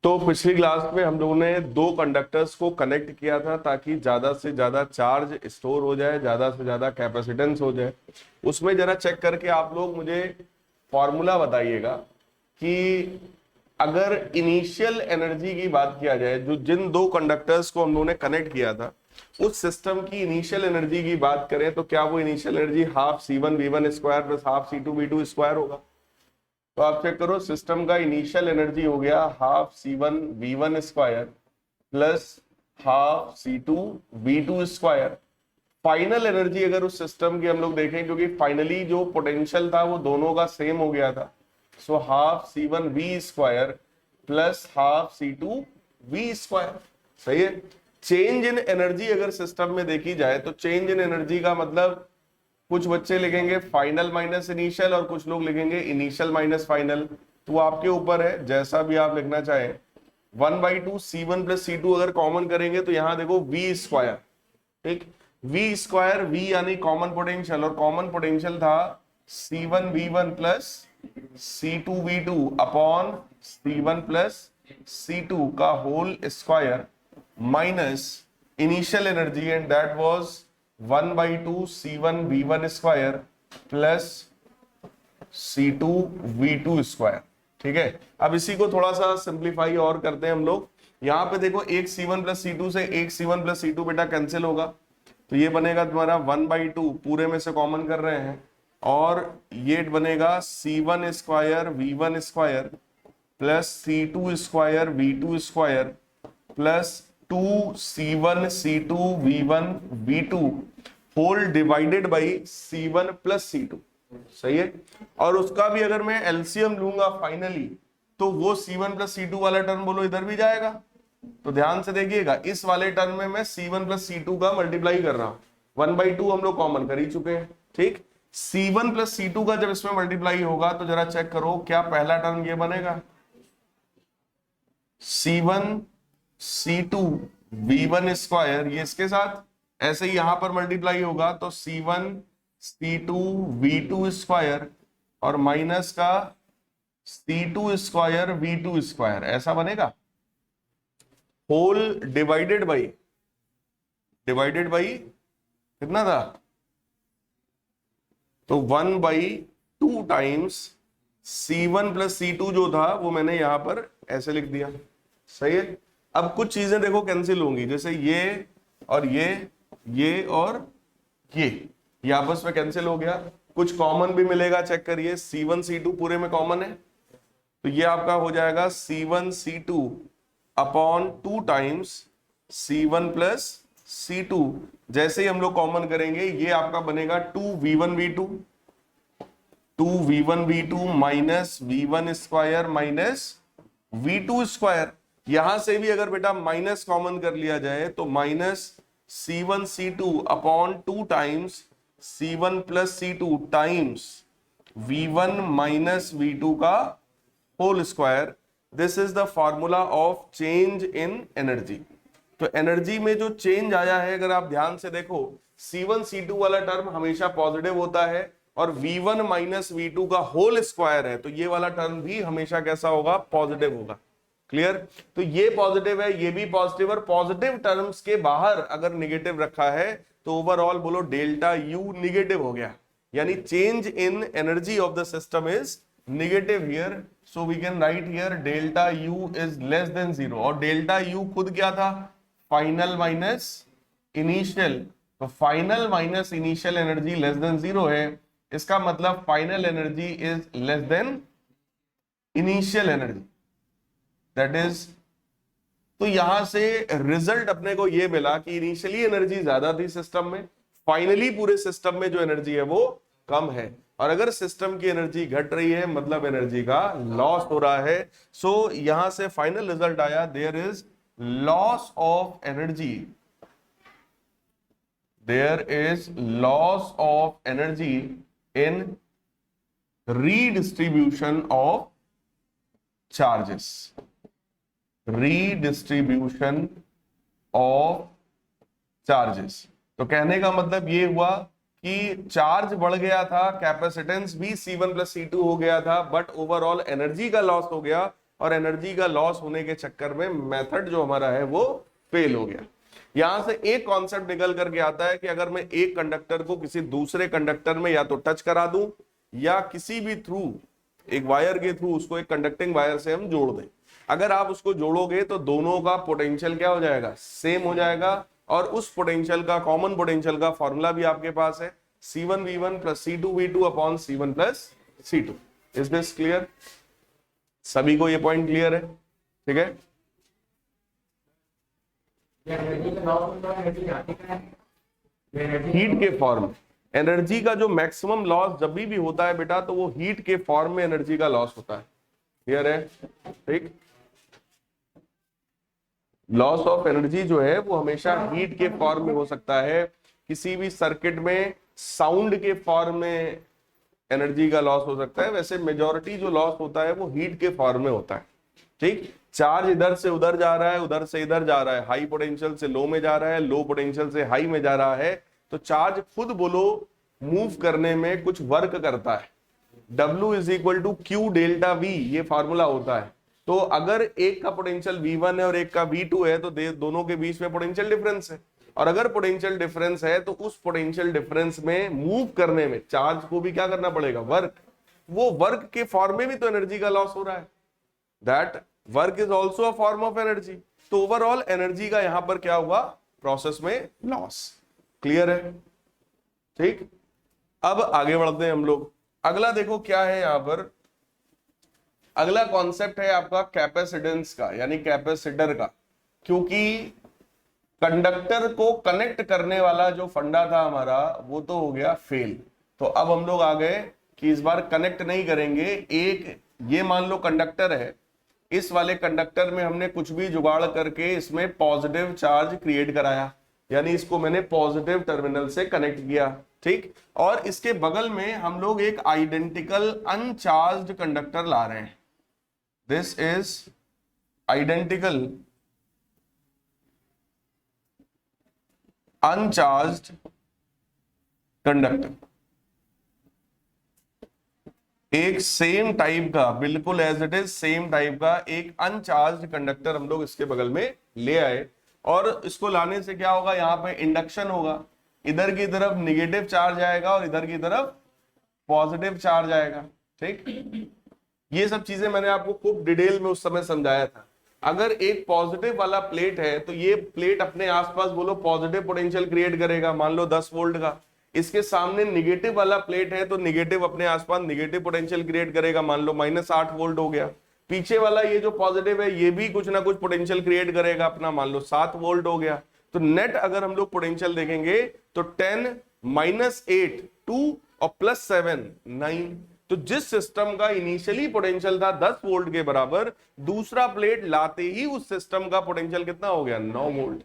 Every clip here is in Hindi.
तो पिछली क्लास में हम लोगों ने दो कंडक्टर्स को कनेक्ट किया था ताकि ज्यादा से ज्यादा चार्ज स्टोर हो जाए, ज्यादा से ज्यादा कैपेसिटेंस हो जाए। उसमें जरा चेक करके आप लोग मुझे फॉर्मूला बताइएगा कि अगर इनिशियल एनर्जी की बात किया जाए, जो जिन दो कंडक्टर्स को हम लोगों ने कनेक्ट किया था उस सिस्टम की इनिशियल एनर्जी की बात करें तो क्या वो initial energy half C1V1 square plus half C2V2 square होगा। तो आप चेक करो, सिस्टम का इनिशियल एनर्जी हो गया half C1V1 square plus half C2V2 square. Final energy अगर उस सिस्टम की हम लोग देखें, क्योंकि फाइनली जो पोटेंशियल था वो दोनों का सेम हो गया था, so half C1V square plus half C2V square. सही है। चेंज इन एनर्जी अगर सिस्टम में देखी जाए तो चेंज इन एनर्जी का मतलब कुछ बच्चे लिखेंगे फाइनल माइनस इनिशियल और कुछ लोग लिखेंगे इनिशियल माइनस फाइनल। तो आपके ऊपर है, जैसा भी आप लिखना चाहें। 1/2 C1 प्लस C2 अगर कॉमन करेंगे तो यहां देखो V स्क्वायर, ठीक, V स्क्वायर, V यानी कॉमन पोटेंशियल, और कॉमन पोटेंशियल था C1V1 plus C2V2 upon C1 plus C2 का whole square minus initial energy and that was 1/2 C1V1 square plus C2V2 square. ठीक है। अब इसी को थोड़ा सा सिंप्लीफाई और करते हैं हम लोग। यहां पे देखो एक C1 प्लस C2 से एक C1 प्लस C2 बेटा कैंसिल होगा, तो ये बनेगा तुम्हारा 1/2, पूरे में से कॉमन कर रहे हैं, और ये बनेगा C1 square V1 square plus C2 square V2 square plus 2C1 C2 V1 V2 whole divided by C1 plus C2। सही है। और उसका भी अगर मैं एलसीएम लूंगा फाइनली, तो वो C1 प्लस C2 वाला टर्म बोलो इधर भी जाएगा। तो ध्यान से देखिएगा, इस वाले टर्म में मैं C1 प्लस C2 का मल्टीप्लाई कर रहा हूं। 1/2 हम लोग कॉमन कर ही चुके हैं। ठीक। C1 प्लस C2 का जब इसमें मल्टीप्लाई होगा तो जरा चेक करो, क्या पहला टर्म ये बनेगा C1 C2 V1 स्क्वायर, ये इसके साथ ऐसे ही यहां पर मल्टीप्लाई होगा तो C1 C2 V2 स्क्वायर और माइनस का C2 स्क्वायर V2 स्क्वायर, ऐसा बनेगा। होल डिवाइडेड बाई कितना था, तो 1/2 टाइम्स C1 प्लस C2 जो था वो मैंने यहां पर ऐसे लिख दिया। सही है। अब कुछ चीजें देखो कैंसिल होंगी, जैसे ये और ये और ये आपस में कैंसिल हो गया। कुछ कॉमन भी मिलेगा, चेक करिए, C1 C2 पूरे में कॉमन है, तो ये आपका हो जाएगा C1 C2 upon 2 times C1 plus C2। जैसे ही हम लोग कॉमन करेंगे ये आपका बनेगा 2V1 V2 minus V1 square minus V2 square. यहां से भी अगर बेटा माइनस कॉमन कर लिया जाए तो minus C1 C2 upon 2 times C1 plus C2 times V1 minus V2 का whole square. This is the formula of change in energy. तो एनर्जी में जो चेंज आया है, अगर आप ध्यान से देखो, C1 C2 वाला टर्म हमेशा पॉजिटिव होता है और V1 माइनस V2 का होल स्क्वायर है, तो ये वाला टर्म भी हमेशा कैसा होगा, पॉजिटिव होगा। क्लियर। तो ये पॉजिटिव है, ये भी पॉजिटिव, और पॉजिटिव टर्म्स के बाहर अगर निगेटिव रखा है तो ओवरऑल बोलो डेल्टा यू निगेटिव हो गया, यानी change in energy of the system is negative here. So we can write here delta U is less than 0, और डेल्टा यू खुद क्या था, फाइनल माइनस इनिशियल। तो final minus initial energy less than 0 है, इसका मतलब final energy is less than initial energy, that is. तो यहां से रिजल्ट अपने को यह मिला कि इनिशियली एनर्जी ज्यादा थी सिस्टम में, फाइनली पूरे सिस्टम में जो एनर्जी है वो कम है, और अगर सिस्टम की एनर्जी घट रही है मतलब एनर्जी का लॉस हो रहा है। सो यहां से फाइनल रिजल्ट आया, there is loss of energy, there is loss of energy in redistribution of charges, redistribution of charges. तो कहने का मतलब ये हुआ कि चार्ज बढ़ गया था, कैपेसिटेंस भी C1 प्लस C2 हो गया था, बट ओवरऑल एनर्जी का लॉस हो गया, और एनर्जी का लॉस होने के चक्कर में मेथड जो हमारा है वो फेल हो गया। यहां से एक कॉन्सेप्ट निकल करके आता है कि अगर मैं एक कंडक्टर को किसी दूसरे कंडक्टर में या तो टच करा दूं या किसी भी थ्रू एक वायर के थ्रू उसको एक कंडक्टिंग वायर से हम जोड़ दें, अगर आप उसको जोड़ोगे तो दोनों का पोटेंशियल क्या हो जाएगा, सेम हो जाएगा। और उस पोटेंशियल का, कॉमन पोटेंशियल का फॉर्मूला भी आपके पास है, C1V1 plus C2V2 upon C1 plus C2। Is this clear? सभी को ये पॉइंट क्लियर है? ठीक है। हीट के फॉर्म, एनर्जी का जो मैक्सिमम लॉस जब भी होता है बेटा, तो वो हीट के फॉर्म में एनर्जी का लॉस होता है। क्लियर है? ठीक। लॉस ऑफ एनर्जी जो है वो हमेशा हीट के फॉर्म में हो सकता है। किसी भी सर्किट में साउंड के फॉर्म में एनर्जी का लॉस हो सकता है, वैसे मेजॉरिटी जो लॉस होता है वो हीट के फॉर्म में होता है। ठीक। चार्ज इधर से उधर जा रहा है, उधर से इधर जा रहा है, हाई पोटेंशियल से लो में जा रहा है, लो पोटेंशियल से हाई में जा रहा है, तो चार्ज खुद बोलो मूव करने में कुछ वर्क करता है। W is equal to Q delta V, ये फॉर्मूला होता है। तो अगर एक का पोटेंशियल V1 है और एक का V2 है तो दोनों के बीच में पोटेंशियल डिफरेंस है, और अगर पोटेंशियल डिफरेंस है तो उस पोटेंशियल डिफरेंस में मूव करने में चार्ज को भी क्या करना पड़ेगा, वर्क। वो वर्क के फॉर्म में भी तो एनर्जी का लॉस हो रहा है। That work is also a form of energy. तो ओवरऑल एनर्जी का यहां पर क्या हुआ, प्रोसेस में लॉस। क्लियर है? ठीक। अब आगे बढ़ते हैं हम लोग। अगला देखो क्या है यहां पर, अगला कॉन्सेप्ट है आपका कैपेसिटेंस का, यानी कैपेसिटर का। क्योंकि कंडक्टर को कनेक्ट करने वाला जो फंडा था हमारा वो तो हो गया फेल, तो अब हम लोग आ गए कि इस बार कनेक्ट नहीं करेंगे। एक ये मान लो कंडक्टर है, इस वाले कंडक्टर में हमने कुछ भी जुगाड़ करके इसमें पॉजिटिव चार्ज क्रिएट कराया, यानी इसको मैंने पॉजिटिव टर्मिनल से कनेक्ट किया। ठीक। और इसके बगल में हम लोग एक आइडेंटिकल अनचार्ज्ड कंडक्टर ला रहे हैं। This is identical uncharged conductor. एक सेम टाइप का, बिल्कुल as it is same type का एक अनचार्ज्ड कंडक्टर हम लोग इसके बगल में ले आए। और इसको लाने से क्या होगा, यहां पे इंडक्शन होगा, इधर की तरफ निगेटिव चार्ज आएगा और इधर की तरफ पॉजिटिव चार्ज आएगा। ठीक। ये सब चीजें मैंने आपको खूब डिटेल में उस समय समझाया था। अगर एक पॉजिटिव वाला प्लेट है तो ये प्लेट अपने आसपास बोलो पॉजिटिव पोटेंशियल क्रिएट करेगा, मान लो 10 वोल्ट का। इसके सामने निगेटिव वाला प्लेट है तो निगेटिव अपने आसपास निगेटिव पोटेंशियल क्रिएट करेगा, मान लो -8 वोल्ट हो गया। पीछे वाला ये जो पॉजिटिव है ये भी कुछ ना कुछ पोटेंशियल क्रिएट करेगा अपना, मान लो 7 वोल्ट हो गया। तो नेट अगर हम लोग पोटेंशियल देखेंगे तो 10 -8 2 और +7 9। तो जिस सिस्टम का इनिशियली पोटेंशियल था 10 वोल्ट के बराबर, दूसरा प्लेट लाते ही उस सिस्टम का पोटेंशियल कितना हो गया, 9 वोल्ट।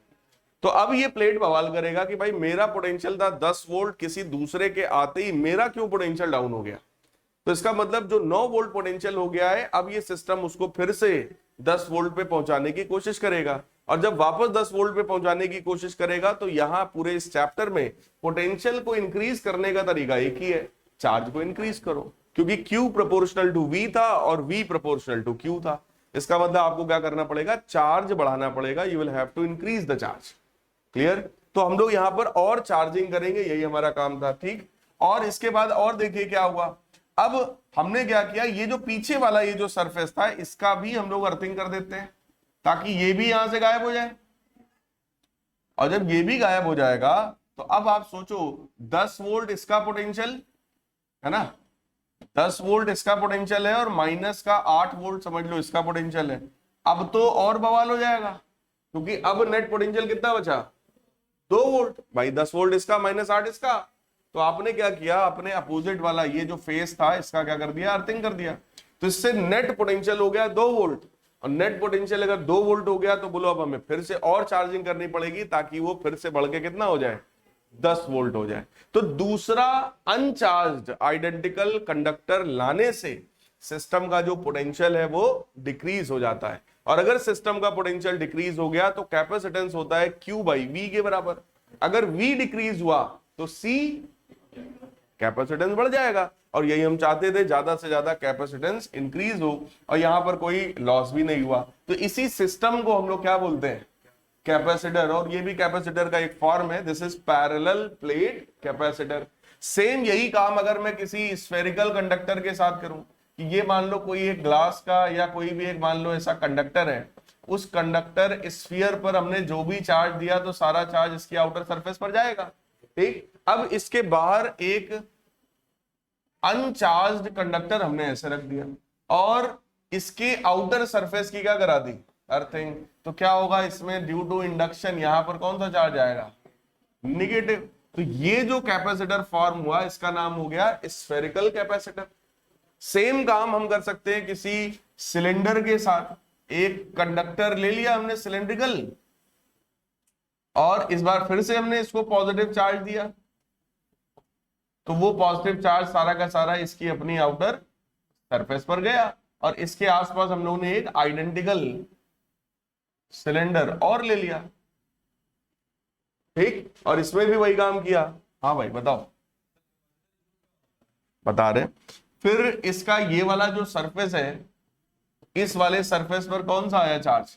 तो अब ये प्लेट बवाल करेगा कि भाई मेरा पोटेंशियल था 10 वोल्ट, किसी दूसरे के आते ही मेरा क्यों पोटेंशियल डाउन हो गया। तो इसका मतलब जो 9 वोल्ट पोटेंशियल हो गया है, अब ये सिस्टम उसको फिर से 10 वोल्ट पे पहुंचाने की कोशिश करेगा। और जब वापस 10 वोल्ट पे पहुंचाने की कोशिश करेगा तो यहां पूरे इस चैप्टर में पोटेंशियल को इंक्रीज करने का तरीका एक ही है, चार्ज को इंक्रीज करो। क्योंकि Q प्रोपोर्शनल टू V था और V प्रोपोर्शनल टू Q था। इसका मतलब आपको क्या करना पड़ेगा, चार्ज बढ़ाना पड़ेगा। You will have to increase the charge. Clear? तो हम लोग यहां पर और चार्जिंग करेंगे, यही हमारा काम था। ठीक। और इसके बाद और देखिए क्या हुआ, अब हमने क्या किया, ये जो पीछे वाला ये जो सरफेस था इसका भी हम लोग अर्थिंग कर देते हैं ताकि ये भी यहां से गायब हो जाए। और जब ये भी गायब हो जाएगा तो अब आप सोचो 10 वोल्ट इसका पोटेंशियल है ना, 10 वोल्ट इसका पोटेंशियल है और माइनस का 8 वोल्ट समझ लो इसका पोटेंशियल है। अब तो और बवाल हो जाएगा क्योंकि अब नेट पोटेंशियल कितना बचा, 2 वोल्ट। भाई 10 वोल्ट इसका -8 इसका, तो आपने क्या किया, अपने अपोजिट वाला ये जो फेस था इसका क्या कर दिया, अर्थिंग कर दिया। तो इससे नेट पोटेंशियल हो गया 2 वोल्ट। और नेट पोटेंशियल अगर 2 वोल्ट हो गया तो बोलो अब हमें फिर से और चार्जिंग करनी पड़ेगी ताकि वो फिर से बढ़ के कितना हो जाए, 10 वोल्ट हो जाए। तो दूसरा अनचार्ज्ड आइडेंटिकल कंडक्टर लाने से सिस्टम का जो पोटेंशियल है वो डिक्रीज हो जाता है। और अगर सिस्टम का पोटेंशियल डिक्रीज हो गया तो कैपेसिटेंस होता है Q/V के बराबर। अगर V डिक्रीज हुआ तो C कैपेसिटेंस बढ़ जाएगा। और यही हम चाहते थे, ज्यादा से ज्यादा कैपेसिटेंस इंक्रीज हो और यहां पर कोई लॉस भी नहीं हुआ। तो इसी सिस्टम को हम लोग क्या बोलते हैं, कैपेसिटर। और ये भी कैपेसिटर का एक फॉर्म है, this is parallel plate capacitor. Same यही काम अगर मैं किसी स्फेरिकल कंडक्टर के साथ करूं कि ये मान लो कोई एक ग्लास का या कोई भी एक मान लो ऐसा कंडक्टर है, उस कंडक्टर स्फीयर पर हमने जो भी चार्ज दिया तो सारा चार्ज इसकी आउटर सरफेस पर जाएगा, ठीक। अब इसके बाहर एक अनचार्ज्ड कंडक्टर हमने ऐसे रख दिया और इसके आउटर सरफेस की क्या करा दी, अर्थिंग। तो क्या होगा इसमें, ड्यू टू इंडक्शन यहां पर कौन सा चार्ज आएगा, निगेटिव। तो ये जो कैपेसिटर फॉर्म हुआ इसका नाम हो गया स्फेरिकल कैपेसिटर। सेम काम हम कर सकते हैं किसी सिलेंडर के साथ। एक कंडक्टर ले लिया हमने सिलेंड्रिकल और इस बार फिर से हमने इसको पॉजिटिव चार्ज दिया, तो वो पॉजिटिव चार्ज सारा का सारा इसकी अपनी आउटर सरफेस पर गया और इसके आसपास हम लोगों ने एक आइडेंटिकल सिलेंडर और ले लिया, ठीक। और इसमें भी वही काम किया। हाँ भाई बताओ, बता रहे। फिर इसका ये वाला जो सरफेस है, इस वाले सरफेस पर कौन सा आया चार्ज,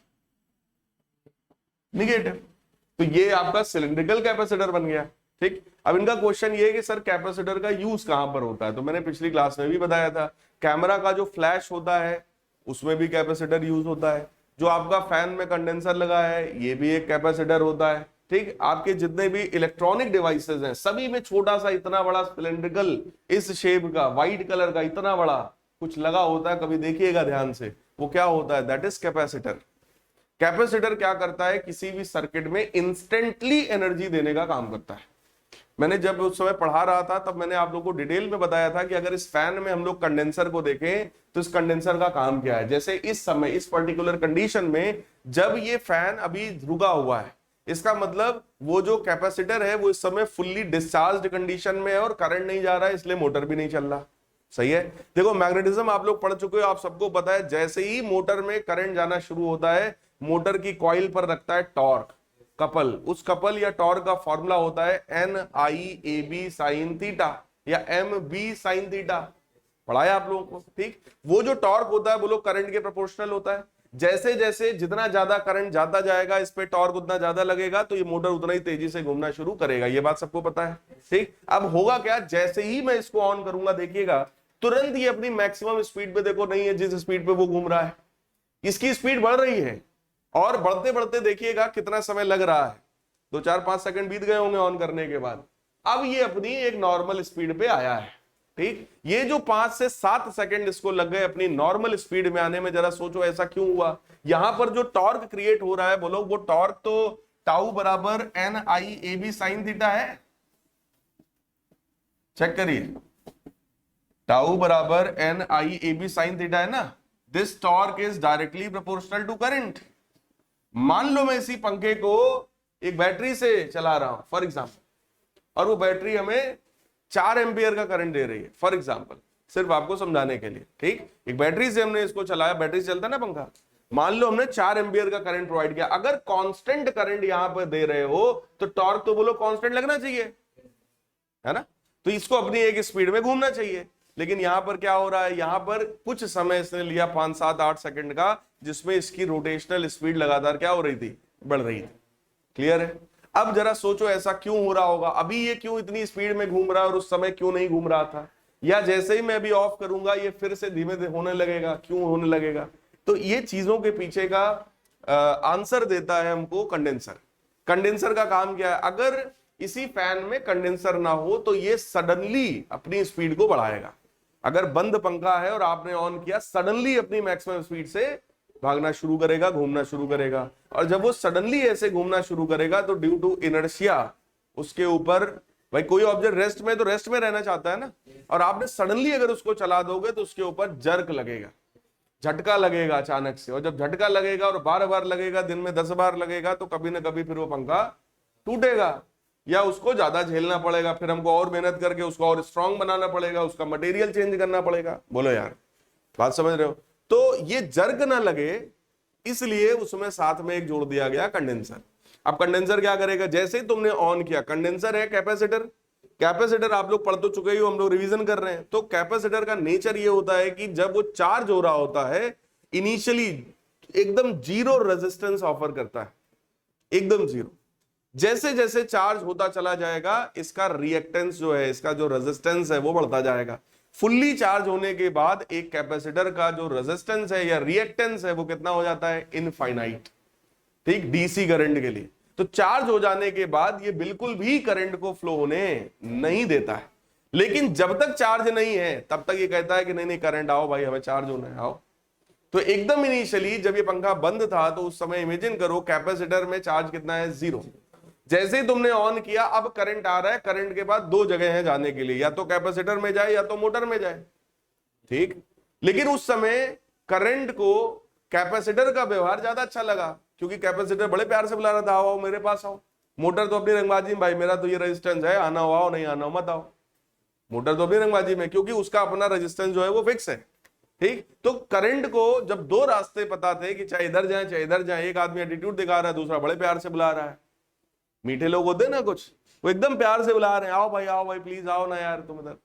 निगेटिव। तो ये आपका सिलिंड्रिकल कैपेसिटर बन गया, ठीक। अब इनका क्वेश्चन ये है कि सर कैपेसिटर का यूज कहां पर होता है। तो मैंने पिछली क्लास में भी बताया था, कैमरा का जो फ्लैश होता है उसमें भी कैपेसिटर यूज होता है। जो आपका फैन में कंडेंसर लगा है ये भी एक कैपेसिटर होता है, ठीक। आपके जितने भी इलेक्ट्रॉनिक डिवाइसेस हैं सभी में छोटा सा इतना बड़ा सिलेंड्रिकल इस शेप का व्हाइट कलर का इतना बड़ा कुछ लगा होता है, कभी देखिएगा ध्यान से, वो क्या होता है, दैट इज कैपेसिटर। कैपेसिटर क्या करता है, किसी भी सर्किट में इंस्टेंटली एनर्जी देने का काम करता है। मैंने जब उस समय पढ़ा रहा था तब मैंने आप लोगों को डिटेल में बताया था कि अगर इस फैन में हम लोग कंडेंसर को देखें तो इस कंडेंसर का काम क्या है। जैसे इस समय इस पर्टिकुलर कंडीशन में जब ये फैन अभी रुका हुआ है, इसका मतलब वो जो कैपेसिटर है वो इस समय फुल्ली डिस्चार्ज्ड कंडीशन में है और करंट नहीं जा रहा है, इसलिए मोटर भी नहीं चल रहा। सही है। देखो मैग्नेटिज्म आप लोग पढ़ चुके हो, आप सबको पता है, जैसे ही मोटर में करंट जाना शुरू होता है मोटर की कॉइल पर रखता है टॉर्क, कपल। उस कपल या टॉर्क का फॉर्मूला होता है NIAB साइन थीटा या MB साइन थीटा, पढ़ाया आप लोगों को, ठीक। वो जो टॉर्क होता है वो लोग करंट के प्रोपोर्शनल होता है। जैसे जैसे जितना ज्यादा करंट जाता जाएगा इस पे टॉर्क उतना ज्यादा लगेगा, तो ये मोटर उतना ही तेजी से घूमना शुरू करेगा। ये बात सबको पता है, ठीक। अब होगा क्या, जैसे ही मैं इसको ऑन करूंगा देखिएगा तुरंत ये अपनी मैक्सिमम स्पीड पे, देखो नहीं है जिस स्पीड पे वो घूम रहा है, इसकी स्पीड बढ़ रही है और बढ़ते बढ़ते देखिएगा कितना समय लग रहा है, 2-4-5 सेकंड बीत गए होंगे ऑन करने के बाद। अब ये अपनी एक नॉर्मल स्पीड पे आया है, ठीक। ये जो 5 से 7 सेकंड इसको लग गए अपनी नॉर्मल स्पीड में आने में, जरा सोचो ऐसा क्यों हुआ। यहां पर जो टॉर्क क्रिएट हो रहा है बोलो, वो टॉर्क तो टाउ बराबर NIAB साइन थीटा है, चेक करिए, टाउ बराबर NIAB साइन थीटा है ना। This torque is directly proportional to current. मान लो मैं इसी पंखे को एक बैटरी से चला रहा हूं फॉर एग्जांपल, और वो बैटरी हमें 4 एम्पियर का करंट दे रही है फॉर एग्जांपल, सिर्फ आपको समझाने के लिए, ठीक। एक बैटरी से हमने इसको चलाया, बैटरी से चलता है ना पंखा, मान लो हमने 4 एम्पियर का करंट प्रोवाइड किया। अगर कांस्टेंट करंट यहां पर दे रहे हो तो टॉर्क तो बोलो कांस्टेंट लगना चाहिए, है ना। तो इसको अपनी एक स्पीड में घूमना चाहिए, लेकिन यहां पर क्या हो रहा है, यहां पर कुछ समय इसने लिया 5, 7, 8 सेकंड का, जिसमें इसकी रोटेशनल स्पीड लगातार क्या हो रही थी, बढ़ रही थी। क्लियर है। अब जरा सोचो ऐसा क्यों हो रहा होगा, अभी ये क्यों इतनी स्पीड में घूम रहा है और उस समय क्यों नहीं घूम रहा था, या जैसे ही मैं अभी ऑफ करूंगा ये फिर से धीमे धीमे होने लगेगा, क्यों होने लगेगा। तो ये चीजों के पीछे का आंसर देता है हमको कंडेंसर। कंडेंसर का काम क्या है, अगर इसी फैन में कंडेंसर ना हो तो ये सडनली अपनी स्पीड को बढ़ाएगा। अगर बंद पंखा है और आपने ऑन किया, सडनली अपनी मैक्सिमम स्पीड से भागना शुरू करेगा, घूमना शुरू करेगा। और जब वो सडनली ऐसे घूमना शुरू करेगा तो ड्यू टू इनर्शिया उसके ऊपर, भाई कोई ऑब्जेक्ट रेस्ट में तो रेस्ट में रहना चाहता है ना, और आपने सडनली अगर उसको चला दोगे तो उसके ऊपर जर्क लगेगा, झटका लगेगा अचानक से। और जब झटका लगेगा और बार बार लगेगा, दिन में 10 बार लगेगा, तो कभी ना कभी फिर वो पंखा टूटेगा या उसको ज्यादा झेलना पड़ेगा, फिर हमको और मेहनत करके उसको और स्ट्रांग बनाना पड़ेगा, उसका मटेरियल चेंज करना पड़ेगा। बोलो यार, बात समझ रहे हो। तो ये जर्क ना लगे इसलिए उसमें साथ में एक जोड़ दिया गया कंडेंसर। अब कंडेंसर क्या करेगा, जैसे ही तुमने ऑन किया, कंडेंसर है कैपेसिटर, कैपेसिटर आप लोग पढ़ तो चुके ही हो, हम लोग रिवीजन कर रहे हैं। तो कैपेसिटर का नेचर ये होता है कि जब वो चार्ज हो रहा होता है इनिशियली एकदम जीरो रेजिस्टेंस ऑफर करता है, एकदम जीरो। जैसे जैसे चार्ज होता चला जाएगा इसका रिएक्टेंस जो है, इसका जो रेजिस्टेंस है वो बढ़ता जाएगा। फुल्ली चार्ज होने के बाद एक कैपेसिटर का जो रेजिस्टेंस है या रिएक्टेंस है वो कितना हो जाता है, इनफाइनाइट। ठीक, डीसी करंट के लिए। तो चार्ज हो जाने के बाद ये बिल्कुल भी करंट को फ्लो होने नहीं देता है। लेकिन जब तक चार्ज नहीं है तब तक ये कहता है कि नहीं नहीं करंट आओ भाई, हमें चार्ज होना है, आओ। तो एकदम इनिशियली जब ये पंखा बंद था तो उस समय इमेजिन करो कैपेसिटर में चार्ज कितना है, 0। जैसे ही तुमने ऑन किया अब करंट आ रहा है, करंट के बाद दो जगह है जाने के लिए, या तो कैपेसिटर में जाए या तो मोटर में जाए। ठीक, लेकिन उस समय करंट को कैपेसिटर का व्यवहार ज्यादा अच्छा लगा, क्योंकि कैपेसिटर बड़े प्यार से बुला रहा था, आओ मेरे पास आओ। मोटर तो अपनी रंगबाजी में, भाई मेरा तो ये रेजिस्टेंस है, आना हो आओ, नहीं आना हो मत आओ। मोटर तो अपनी रंगबाजी में, क्योंकि उसका अपना रेजिस्टेंस जो है वो फिक्स है। ठीक, तो करंट को जब दो रास्ते पता थे कि चाहे इधर जाए चाहे इधर जाए, एक आदमी एटीट्यूड दिखा रहा है, दूसरा बड़े प्यार से बुला रहा है। मीठे लोग होते ना कुछ, वो एकदम प्यार से बुला रहे हैं, आओ भाई प्लीज आओ ना यार तुम इधर।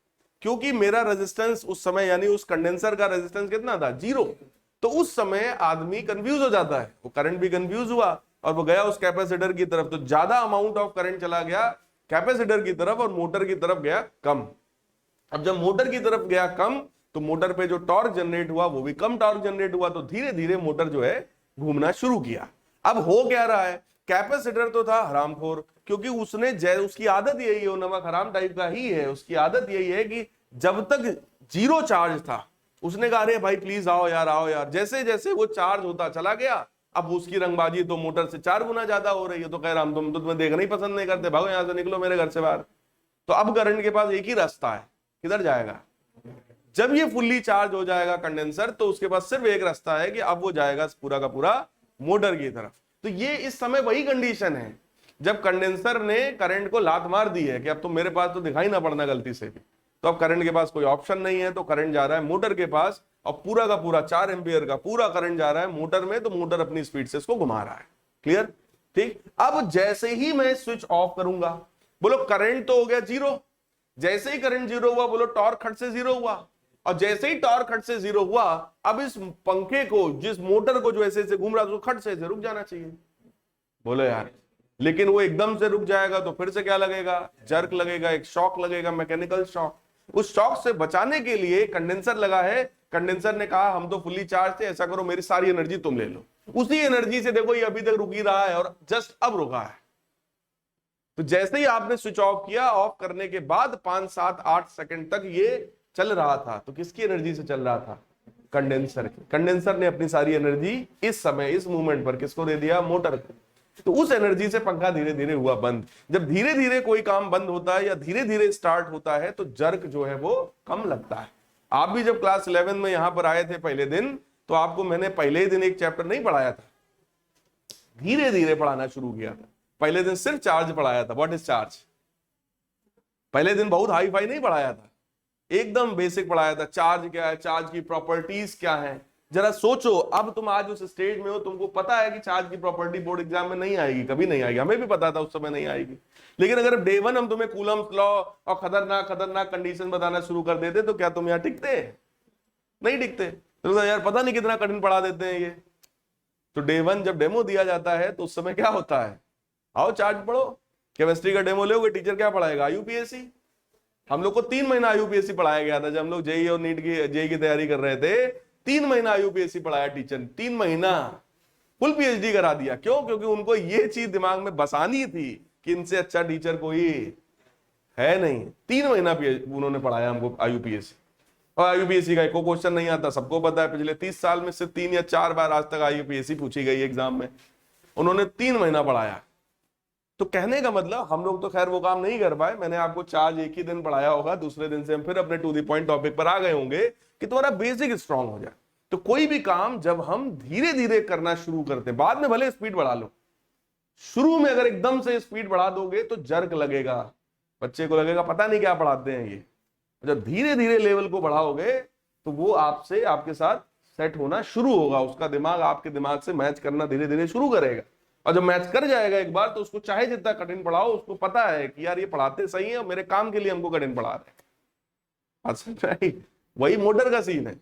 क्योंकि मेरा रेजिस्टेंस उस समय यानी उस कंडेंसर का रेजिस्टेंस कितना था, 0। तो उस समय आदमी कंफ्यूज हो जाता है, वो करंट भी कंफ्यूज हुआ और वो गया उस कैपेसिटर की तरफ। तो ज्यादा अमाउंट ऑफ करंट चला गया कैपेसिटर की तरफ और मोटर की तरफ गया कम। अब जब मोटर की तरफ गया कम तो मोटर पे जो टॉर्क जनरेट हुआ वो भी कम टॉर्क जनरेट हुआ। तो धीरे धीरे मोटर जो है घूमना शुरू किया। अब हो क्या रहा है, कैपेसिटर तो था हरामखोर, क्योंकि उसने उसकी आदत यही है, वो नमक हराम टाइप का ही है, उसकी आदत यही है कि जब तक 0 चार्ज था उसने कहा अरे भाई प्लीज आओ यार आओ यार। जैसे जैसे वो चार्ज होता चला गया अब उसकी रंगबाजी तो मोटर से 4 गुना ज्यादा हो रही है। तो कह रहा हम तुम तो तुम्हें देखना ही पसंद नहीं करते, भागो यहां से, निकलो मेरे घर से बाहर। तो अब करंट के पास एक ही रास्ता है, किधर जाएगा। जब ये फुल्ली चार्ज हो जाएगा कंडेंसर तो उसके पास सिर्फ एक रास्ता है कि अब वो जाएगा पूरा का पूरा मोटर की तरफ। तो ये इस समय वही कंडीशन है जब कंडेंसर ने करंट को लात मार दी है कि अब तुम मेरे पास तो दिखाई ना पड़ना गलती से भी। तो अब करंट के पास कोई ऑप्शन नहीं है, तो करंट जा रहा है मोटर के पास और पूरा का पूरा 4 एम्पियर का पूरा करंट जा रहा है मोटर में। तो मोटर अपनी स्पीड से इसको घुमा रहा है। क्लियर। ठीक, अब जैसे ही मैं स्विच ऑफ करूंगा, बोलो करंट तो हो गया 0। जैसे ही करंट 0 हुआ बोलो टॉर्क खट से 0 हुआ, और जैसे ही टॉर्क खट से 0 हुआ अब इस पंखे को, जिस मोटर को जो ऐसे ऐसे घूम रहा था, खट से रुक जाना चाहिए। बोलो यार, लेकिन वो एकदम से रुक जाएगा तो फिर से क्या लगेगा, जर्क लगेगा, एक शॉक लगेगा, मैकेनिकल शॉक। उस शॉक से बचाने के लिए कंडेंसर लगा है। कंडेंसर ने कहा हम तो फुल्ली चार्ज थे, ऐसा करो मेरी सारी एनर्जी तुम ले लो। उसी एनर्जी से देखो ये अभी तक रुक ही रहा है और जस्ट अब रुका है। तो जैसे ही आपने स्विच ऑफ किया, ऑफ करने के बाद 5, 7, 8 सेकंड तक ये चल रहा था। तो किसकी एनर्जी से चल रहा था, कंडेंसर की। कंडेंसर ने अपनी सारी एनर्जी इस समय इस मूवमेंट पर किसको दे दिया, मोटर को। तो उस एनर्जी से पंखा धीरे धीरे हुआ बंद। जब धीरे धीरे कोई काम बंद होता है या धीरे धीरे स्टार्ट होता है तो जर्क जो है वो कम लगता है। आप भी जब क्लास 11 में यहां पर आए थे पहले दिन, तो आपको मैंने पहले ही दिन एक चैप्टर नहीं पढ़ाया था, धीरे धीरे पढ़ाना शुरू किया था। पहले दिन सिर्फ चार्ज पढ़ाया था, व्हाट इज चार्ज। पहले दिन बहुत हाई फाई नहीं पढ़ाया था, एकदम बेसिक पढ़ाया था। चार्ज क्या है, चार्ज की प्रॉपर्टीज क्या है। जरा सोचो, अब तुम आज उस स्टेज में हो, तुमको पता है कि चार्ज की प्रॉपर्टी बोर्ड एग्जाम में नहीं आएगी, कभी नहीं आएगी। हमें भी पता था उस समय नहीं आएगी। लेकिन अगर डे 1 हम तुम्हें कूलम्स लॉ और खतरनाक खतरनाक कंडीशन बताना शुरू कर देते तो क्या तुम यहाँ टिकते, नहीं टिकते। तो यार पता नहीं कितना कठिन पढ़ा देते हैं ये। तो डे 1 जब डेमो दिया जाता है तो उस समय क्या होता है, आओ चार्ज पढ़ो। केमिस्ट्री का डेमो लोगे, टीचर क्या पढ़ाएगा, आईयूपीएससी। हम लोग को 3 महीना आईयूपीएससी पढ़ाया गया था जब हम लोग जेई और नीट की जेई की तैयारी कर रहे थे। 3 महीना आईयूपीएससी पढ़ाया टीचर, 3 महीना फुल पीएचडी करा दिया। क्यों, क्योंकि उनको ये चीज दिमाग में बसानी थी कि इनसे अच्छा टीचर कोई है नहीं। 3 महीना उन्होंने पढ़ाया हमको आईयूपीएससी। और आईयूपीएससी का एक क्वेश्चन नहीं आता, सबको पता है। पिछले 30 साल में सिर्फ 3 या 4 बार आज तक आईयूपीएससी पूछी गई एग्जाम में, उन्होंने 3 महीना पढ़ाया। तो कहने का मतलब हम लोग तो खैर वो काम नहीं कर पाए। मैंने आपको चार्ज एक ही दिन पढ़ाया होगा, दूसरे दिन से हम फिर अपने टू द पॉइंट टॉपिक पर आ गए होंगे कि तुम्हारा बेसिक स्ट्रांग हो जाए। तो कोई भी काम जब हम धीरे धीरे करना शुरू करते, बाद में भले स्पीड बढ़ा लो, शुरू में अगर एकदम से स्पीड बढ़ा दोगे तो जर्क लगेगा, बच्चे को लगेगा पता नहीं क्या पढ़ाते हैं ये। जब धीरे धीरे लेवल को बढ़ाओगे तो वो आपसे आपके साथ सेट होना शुरू होगा, उसका दिमाग आपके दिमाग से मैच करना धीरे धीरे शुरू करेगा। और जब मैच कर जाएगा एक बार तो उसको चाहे जितना कठिन पढ़ाओ, उसको पता है कि यार ये पढ़ाते सही है और मेरे काम के लिए हमको कठिन पढ़ा रहे हैं। अच्छा, वही मोटर का सीन है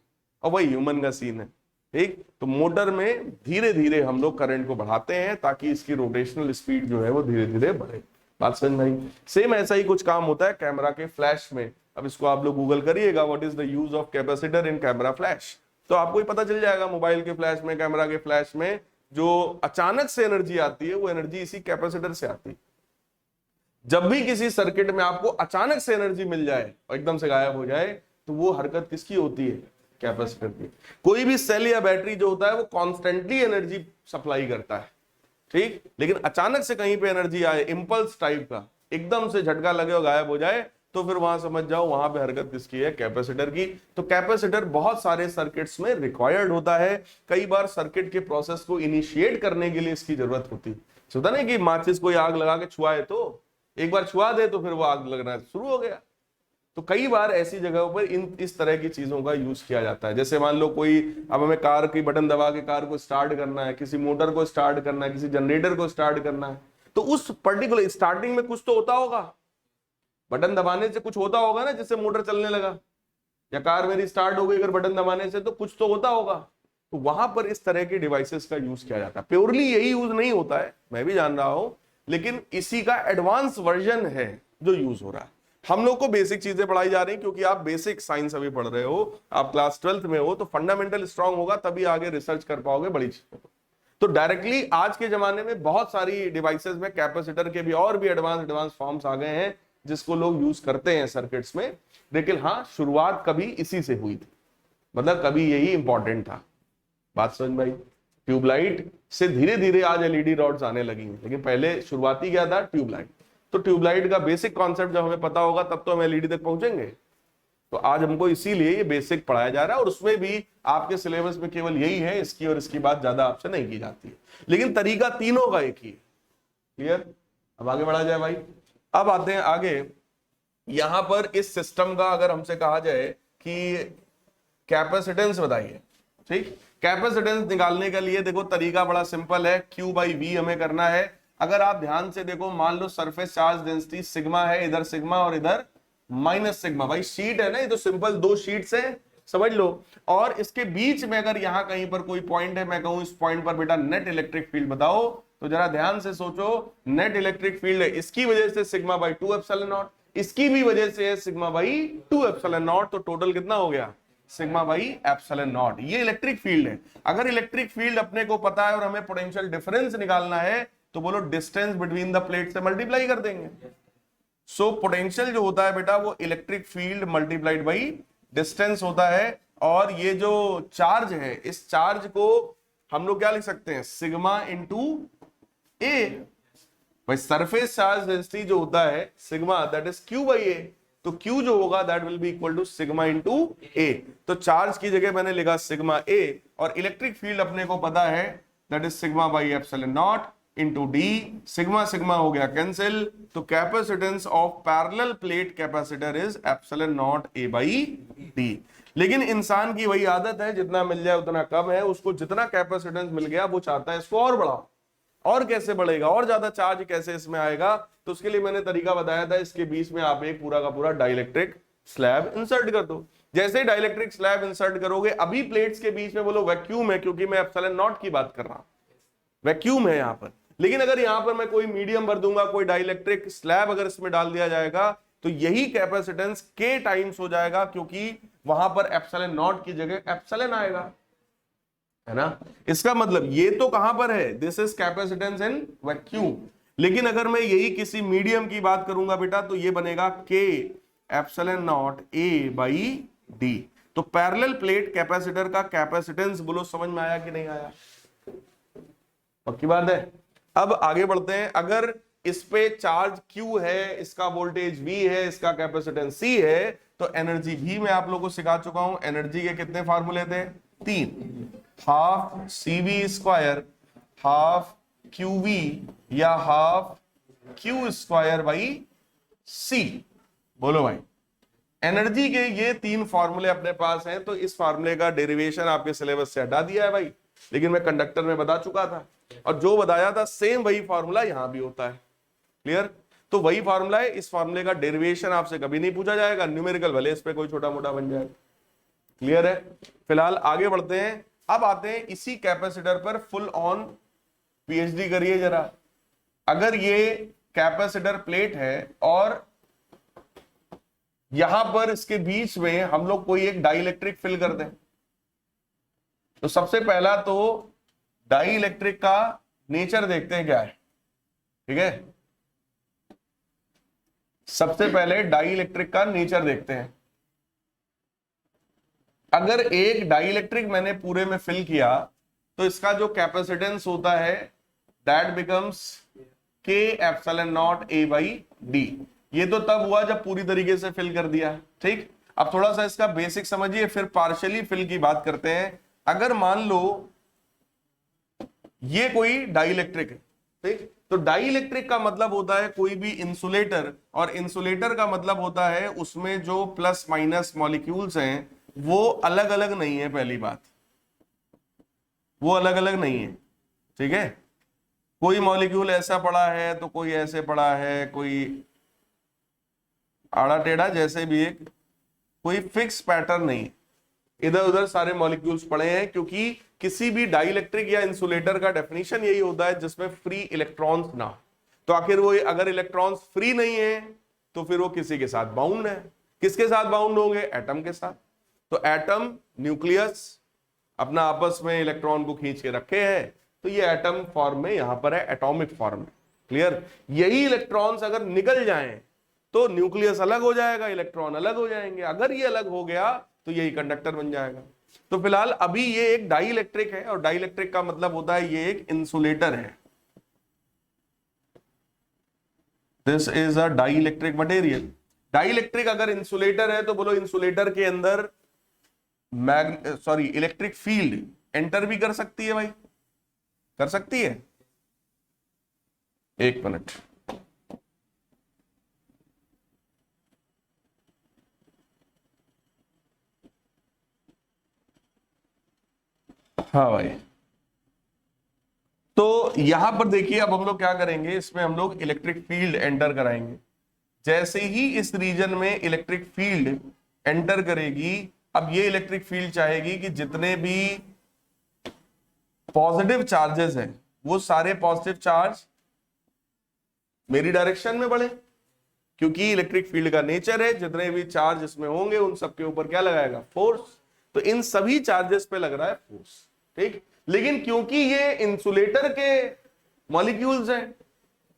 और वही ह्यूमन का सीन है। ठीक, तो मोटर में धीरे धीरे हम लोग करंट को बढ़ाते हैं ताकि इसकी रोटेशनल स्पीड जो है वो धीरे धीरे बढ़े। बात समझ में आई? सेम ऐसा ही कुछ काम होता है कैमरा के फ्लैश में। अब इसको आप लोग गूगल करिएगा, what is the use of capacitor in camera flash, तो आपको ही पता चल जाएगा। मोबाइल के फ्लैश में, कैमरा के फ्लैश में जो अचानक से एनर्जी आती है वो एनर्जी इसी कैपेसिटर से आती है। जब भी किसी सर्किट में आपको अचानक से एनर्जी मिल जाए और एकदम से गायब हो जाए तो वो हरकत किसकी होती है? कैपेसिटर की। कोई भी सेल या बैटरी जो होता है वो कॉन्स्टेंटली एनर्जी सप्लाई करता है, ठीक, लेकिन अचानक से कहीं पे एनर्जी आए, इंपल्स टाइप का, एकदम से झटका लगे और गायब हो जाए, तो फिर वहां समझ जाओ वहां पे हरकत किसकी है? कैपेसिटर की। तो कैपेसिटर बहुत सारे सर्किट्स में रिक्वायर्ड होता है। कई बार सर्किट के प्रोसेस को इनिशिएट करने के लिए इसकी जरूरत होती है। होता नहीं कि माचिस कोई आग लगा के छुआए, तो एक बार छुआ दे तो फिर वो आग लगना शुरू हो गया। तो कई बार ऐसी जगहों पर इस तरह की चीजों का यूज किया जाता है। जैसे मान लो कोई, अब हमें कार की बटन दबा के कार को स्टार्ट करना है, किसी मोटर को स्टार्ट करना है, किसी जनरेटर को स्टार्ट करना है, तो उस पर्टिकुलर स्टार्टिंग में कुछ तो होता होगा, बटन दबाने से कुछ होता होगा ना, जिससे मोटर चलने लगा, या कार मेरी स्टार्ट हो गई अगर बटन दबाने से, तो कुछ तो होता होगा। तो वहां पर इस तरह की डिवाइसेस का यूज किया जाता है। प्योरली यही यूज नहीं होता है, मैं भी जान रहा हूं, लेकिन इसी का एडवांस वर्जन है जो यूज हो रहा है। हम लोग को बेसिक चीजें पढ़ाई जा रही हैं क्योंकि आप बेसिक साइंस अभी पढ़ रहे हो, आप क्लास 12th में हो, तो फंडामेंटल स्ट्रांग होगा तभी आगे रिसर्च कर पाओगे बड़ी चीजों को। तो डायरेक्टली आज के जमाने में बहुत सारी डिवाइसेस में कैपेसिटर के भी और भी एडवांस फॉर्म्स आ गए हैं जिसको लोग यूज करते हैं सर्किट्स में। लेकिन हाँ, शुरुआत कभी इसी से हुई थी, मतलब कभी यही इंपॉर्टेंट था। बात समझ में आई? ट्यूबलाइट से धीरे धीरे आज एलईडी रॉड्स आने लगी हैं, लेकिन पहले शुरुआती क्या था? ट्यूबलाइट। तो ट्यूबलाइट का बेसिक कॉन्सेप्ट जब हमें पता होगा तब तो हम एलईडी तक पहुंचेंगे। तो आज हमको इसीलिए ये बेसिक पढ़ाया जा रहा है, और उसमें भी आपके सिलेबस में केवल यही है, इसकी और इसकी बात ज्यादा आपसे नहीं की जाती है, लेकिन तरीका तीनों का एक ही है। क्लियर? अब आगे बढ़ा जाए भाई। अब आते हैं आगे। यहां पर इस सिस्टम का अगर हमसे कहा जाए कि कैपेसिटेंस बताइए, ठीक, कैपेसिटेंस निकालने के लिए देखो तरीका बड़ा सिंपल है, Q/V हमें करना है। अगर आप ध्यान से देखो, मान लो सरफेस चार्ज डेंसिटी सिग्मा है, इधर सिग्मा और इधर माइनस सिग्मा। भाई शीट है ना, ये तो सिंपल दो शीट्स है, समझ लो। और इसके बीच में अगर यहां कहीं पर कोई पॉइंट है, मैं कहूं इस पॉइंट पर बेटा नेट इलेक्ट्रिक फील्ड बताओ, तो जरा ध्यान से सोचो, नेट इलेक्ट्रिक फील्ड है, इसकी वजह से सिग्मा/2 एप्सिलॉन नॉट, इसकी भी वजह से है सिग्मा/2 एप्सिलॉन नॉट, तो टोटल कितना हो गया? सिग्मा/एप्सिलॉन नॉट। ये इलेक्ट्रिक फील्ड है। अगर इलेक्ट्रिक फील्ड अपने को पता है और हमें पोटेंशियल डिफरेंस निकालना है, तो बोलो डिस्टेंस बिटवीन द प्लेट से मल्टीप्लाई कर देंगे। सो पोटेंशियल जो होता है बेटा वो electric field multiplied by distance होता है। और ये जो चार्ज है, इस चार्ज को हम लोग क्या लिख सकते हैं? सिग्मा इंटू ए। भाई सरफेस चार्ज डेंसिटी जो होता है सिग्मा, दैट इज Q/A। तो Q जो होगा that will be equal to sigma into A. तो चार्ज की जगह मैंने लिखा सिग्मा ए, और इलेक्ट्रिक फील्ड अपने को पता है दैट इज सिग्मा/एप्सिलॉन naught into D. Sigma sigma हो गया कैंसिल, तो capacitance of parallel plate capacitor is epsilon naught A/D। लेकिन इंसान की वही आदत है, जितना मिल जाए उतना कम है, उसको जितना कैपेसिटेंस मिल गया वो चाहता है इसको और बढ़ाओ, और कैसे बढ़ेगा, और ज्यादा चार्ज कैसे इसमें आएगा। तो उसके लिए मैंने तरीका बताया था, इसके बीच में आप एक पूरा का पूरा डाइलेक्ट्रिक स्लैब इंसर्ट कर दो। जैसे ही डाइलेक्ट्रिक स्लैब इंसर्ट करोगे, अभी प्लेट्स के बीच में बोलो वैक्यूम है, क्योंकि मैं एप्सिलॉन नॉट की बात कर रहा हूं, वैक्यूम है यहां पर। लेकिन अगर यहां पर मैं कोई मीडियम भर दूंगा, कोई डाइलेक्ट्रिक स्लैब अगर इसमें डाल दिया जाएगा, तो यही कैपेसिटेंस K टाइम्स हो जाएगा, क्योंकि वहां पर एप्सिलॉन नॉट की जगह एप्सिलॉन आएगा, है ना। इसका मतलब ये तो कहां पर है? This is capacitance in vacuum. लेकिन अगर मैं यही किसी मीडियम की बात करूंगा बेटा, तो ये बनेगा K एप्सिलॉन नॉट A/D। तो पैरेलल प्लेट कैपेसिटर का कैपेसिटेंस बोलो समझ में आया कि नहीं आया? पक्की बात है। अब आगे बढ़ते हैं। अगर इस पे चार्ज Q है, इसका वोल्टेज V है, इसका कैपेसिटेंस C है, तो एनर्जी भी मैं आप लोगों को सिखा चुका हूं। एनर्जी के कितने फार्मूले थे? 3, हाफ CV², हाफ QV या हाफ Q²/C। बोलो भाई, एनर्जी के ये 3 फार्मूले अपने पास हैं, तो इस फार्मूले का डेरिवेशन आपके सिलेबस से हटा दिया है भाई। लेकिन मैं कंडक्टर में बता चुका था, और जो बताया था सेम वही फॉर्मूला यहां भी होता है। क्लियर? तो वही फॉर्मूला है, इस फॉर्मूले का डेरिवेशन आपसे कभी नहीं पूछा जाएगा, न्यूमेरिकल भले इस पे कोई छोटा मोटा बन जाए। क्लियर है? फिलहाल आगे बढ़ते हैं। अब आते हैं इसी कैपेसिटर पर फुल ऑन पीएचडी करिए जरा। अगर ये कैपेसिटर प्लेट है और यहां पर इसके बीच में हम लोग कोई एक डाइलेक्ट्रिक फिल कर दें, तो सबसे पहला तो डाइलेक्ट्रिक का नेचर देखते हैं क्या है। ठीक है, सबसे पहले डाइलेक्ट्रिक का नेचर देखते हैं। अगर एक डाइलेक्ट्रिक मैंने पूरे में फिल किया तो इसका जो कैपेसिटेंस होता है दैट बिकम्स के epsilon naught A by D. ये तो तब हुआ जब पूरी तरीके से फिल कर दिया। ठीक, अब थोड़ा सा इसका बेसिक समझिए, फिर पार्शियली फिल की बात करते हैं। अगर मान लो ये कोई डाइलेक्ट्रिक है, ठीक, तो डाइलेक्ट्रिक का मतलब होता है कोई भी इंसुलेटर, और इंसुलेटर का मतलब होता है उसमें जो प्लस माइनस मॉलिक्यूल्स हैं वो अलग अलग नहीं है। पहली बात, वो अलग अलग नहीं है। ठीक है, कोई मॉलिक्यूल ऐसा पड़ा है तो कोई ऐसे पड़ा है, कोई आड़ा टेढ़ा, जैसे भी एक कोई फिक्स पैटर्न नहीं, इधर उधर सारे मॉलिक्यूल्स पड़े हैं। क्योंकि किसी भी डाइलेक्ट्रिक या इंसुलेटर का डेफिनेशन यही होता है जिसमें फ्री इलेक्ट्रॉन्स ना हो। तो आखिर वो अगर इलेक्ट्रॉन्स फ्री नहीं है तो फिर वो किसी के साथ बाउंड है। किसके साथ बाउंड होंगे? एटम के साथ। तो एटम, न्यूक्लियस अपना आपस में इलेक्ट्रॉन को खींच के रखे हैं, तो ये एटम फॉर्म में यहां पर है, एटॉमिक फॉर्म में। क्लियर? यही इलेक्ट्रॉन्स अगर निकल जाएं तो न्यूक्लियस अलग हो जाएगा, इलेक्ट्रॉन अलग हो जाएंगे। अगर ये अलग हो गया तो यही कंडक्टर बन जाएगा। तो फिलहाल अभी ये एक डाइलेक्ट्रिक है, और डाइलेक्ट्रिक का मतलब होता है ये एक इंसुलेटर है। This is a dielectric material. Dielectric अगर इंसुलेटर है तो बोलो इंसुलेटर के अंदर इलेक्ट्रिक फील्ड एंटर भी कर सकती है भाई, कर सकती है। एक मिनट, हाँ भाई। तो यहां पर देखिए, अब हम लोग क्या करेंगे, इसमें हम लोग इलेक्ट्रिक फील्ड एंटर कराएंगे। जैसे ही इस रीजन में इलेक्ट्रिक फील्ड एंटर करेगी, अब ये इलेक्ट्रिक फील्ड चाहेगी कि जितने भी पॉजिटिव चार्जेस हैं वो सारे पॉजिटिव चार्ज मेरी डायरेक्शन में बढ़े, क्योंकि इलेक्ट्रिक फील्ड का नेचर है जितने भी चार्ज इसमें होंगे उन सबके ऊपर क्या लगाएगा? फोर्स। तो इन सभी चार्जेस पे लग रहा है फोर्स। ठीक, लेकिन क्योंकि ये इंसुलेटर के मॉलिक्यूल्स हैं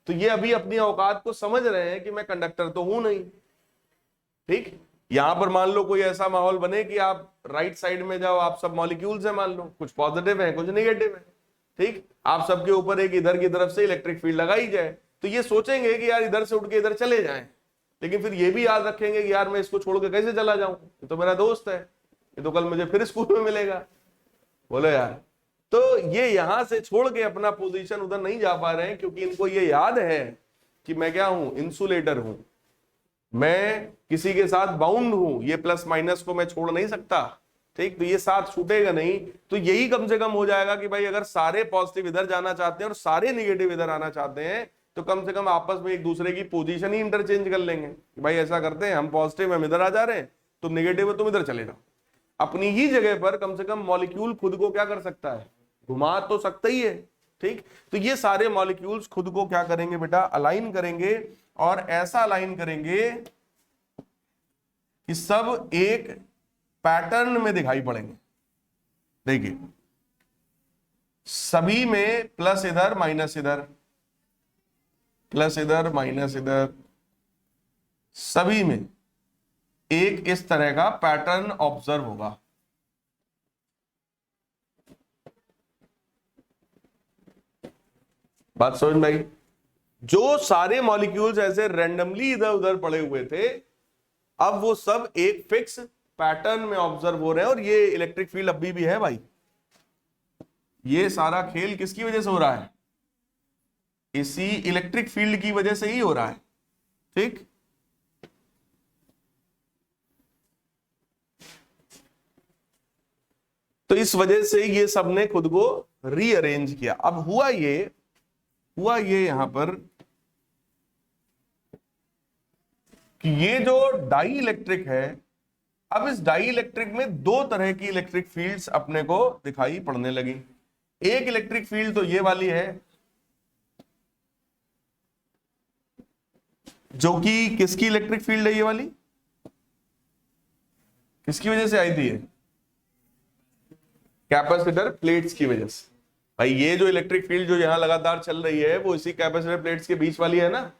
तो ये अभी अपनी औकात को समझ रहे हैं कि मैं कंडक्टर तो हूं नहीं। ठीक, यहां पर मान लो कोई ऐसा माहौल बने कि आप राइट साइड में जाओ, आप सब मॉलिक्यूल्स हैं, मान लो कुछ पॉजिटिव है कुछ निगेटिव है। ठीक, आप सबके ऊपर एक इधर की तरफ से इलेक्ट्रिक फील्ड लगाई जाए तो ये सोचेंगे कि यार इधर से उठ के इधर चले जाएं, लेकिन फिर ये भी याद रखेंगे कि यार मैं इसको छोड़ के कैसे चला जाऊं, ये तो मेरा दोस्त है, ये तो कल मुझे फिर स्कूल में मिलेगा। बोलो यार, तो ये यहां से छोड़ के अपना पोजीशन उधर नहीं जा पा रहे हैं क्योंकि इनको ये याद है कि मैं क्या हूं? इंसुलेटर हूं, मैं किसी के साथ बाउंड हूं, ये प्लस माइनस को मैं छोड़ नहीं सकता। ठीक, तो ये साथ छूटेगा नहीं। तो यही कम से कम हो जाएगा कि भाई अगर सारे पॉजिटिव इधर जाना चाहते हैं और सारे निगेटिव इधर आना चाहते हैं तो कम से कम आपस में एक दूसरे की पोजीशन ही इंटरचेंज कर लेंगे कि भाई ऐसा करते हैं, हम पॉजिटिव हम इधर आ जा रहे हैं, तुम निगेटिव है तुम इधर चले जाओ। अपनी ही जगह पर कम से कम मॉलिक्यूल खुद को क्या कर सकता है? घुमा तो सकता ही है। ठीक, तो ये सारे मॉलिक्यूल्स खुद को क्या करेंगे बेटा? अलाइन करेंगे, और ऐसा अलाइन करेंगे कि सब एक पैटर्न में दिखाई पड़ेंगे। देखिए, सभी में प्लस इधर माइनस इधर, प्लस इधर माइनस इधर, सभी में एक इस तरह का पैटर्न ऑब्जर्व होगा। बात समझ में आई? जो सारे मॉलिक्यूल्स ऐसे रैंडमली इधर उधर पड़े हुए थे, अब वो सब एक फिक्स पैटर्न में ऑब्जर्व हो रहे हैं। और ये इलेक्ट्रिक फील्ड अभी भी है भाई, ये सारा खेल किसकी वजह से हो रहा है? इसी इलेक्ट्रिक फील्ड की वजह से ही हो रहा है। ठीक, तो इस वजह से ये सबने खुद को रीअरेंज किया। अब हुआ ये यहां पर कि ये जो डाई इलेक्ट्रिक है, अब इस डाई इलेक्ट्रिक में दो तरह की इलेक्ट्रिक फील्ड्स अपने को दिखाई पड़ने लगी। एक इलेक्ट्रिक फील्ड तो ये वाली है, जो कि किसकी इलेक्ट्रिक फील्ड है, ये वाली किसकी वजह से आई थी? कैपेसिटर प्लेट्स की वजह से। भाई ये जो इलेक्ट्रिक फील्ड जो यहां लगातार चल रही है वो इसी कैपेसिटर प्लेट्स के बीच वाली है ना,